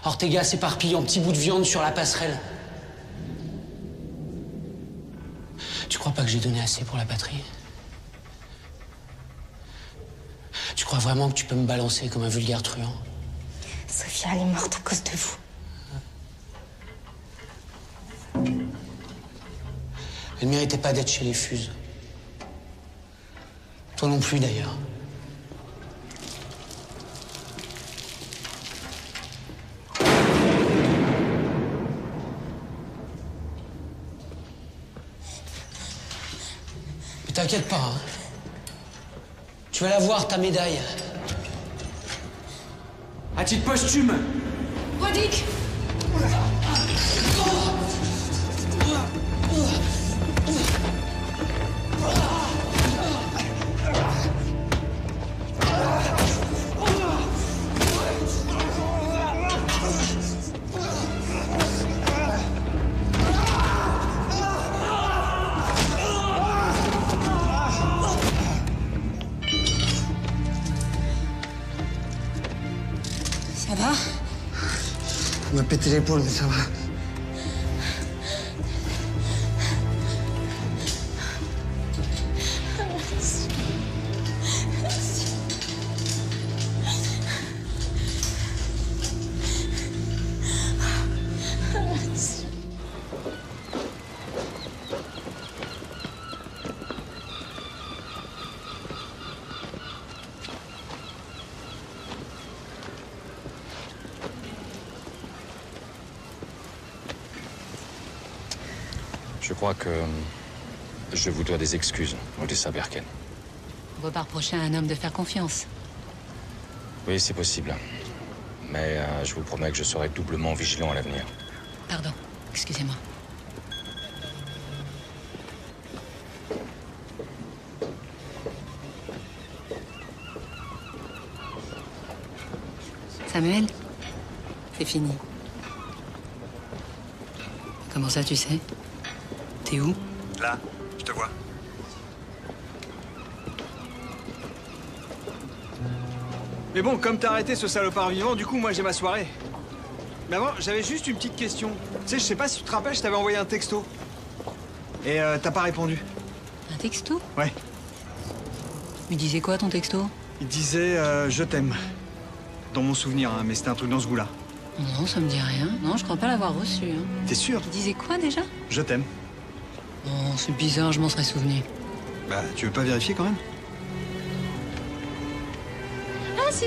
Ortega s'éparpille en petits bouts de viande sur la passerelle. Tu crois pas que j'ai donné assez pour la patrie? Tu crois vraiment que tu peux me balancer comme un vulgaire truand? Sofia, elle est morte à cause de vous. Elle ne méritait pas d'être chez les Fuses. Toi non plus, d'ailleurs. Mais t'inquiète pas, hein. Tu vas la voir, ta médaille. À titre posthume. Rodic! Ça va? On m'a pété l'épaule, mais ça va. Je crois que je vous dois des excuses, Odessa Berken. On ne peut pas reprocher à un homme de faire confiance. Oui, c'est possible. Mais je vous promets que je serai doublement vigilant à l'avenir. Pardon, excusez-moi. Samuel, c'est fini. Comment ça, tu sais? T'es où? Là, je te vois. Mais bon, comme t'as arrêté ce salopard vivant, du coup, moi, j'ai ma soirée. Mais avant, j'avais juste une petite question. Tu sais, je sais pas si tu te rappelles, je t'avais envoyé un texto. Et t'as pas répondu. Un texto? Ouais. Il disait quoi, ton texto? Il disait je t'aime. Dans mon souvenir, hein, mais c'était un truc dans ce goût-là. Non, ça me dit rien. Non, je crois pas l'avoir reçu. Hein. T'es sûr? Il disait quoi, déjà? Je t'aime. Oh, c'est bizarre, je m'en serais souvenu. Bah, tu veux pas vérifier quand même? Ah, si!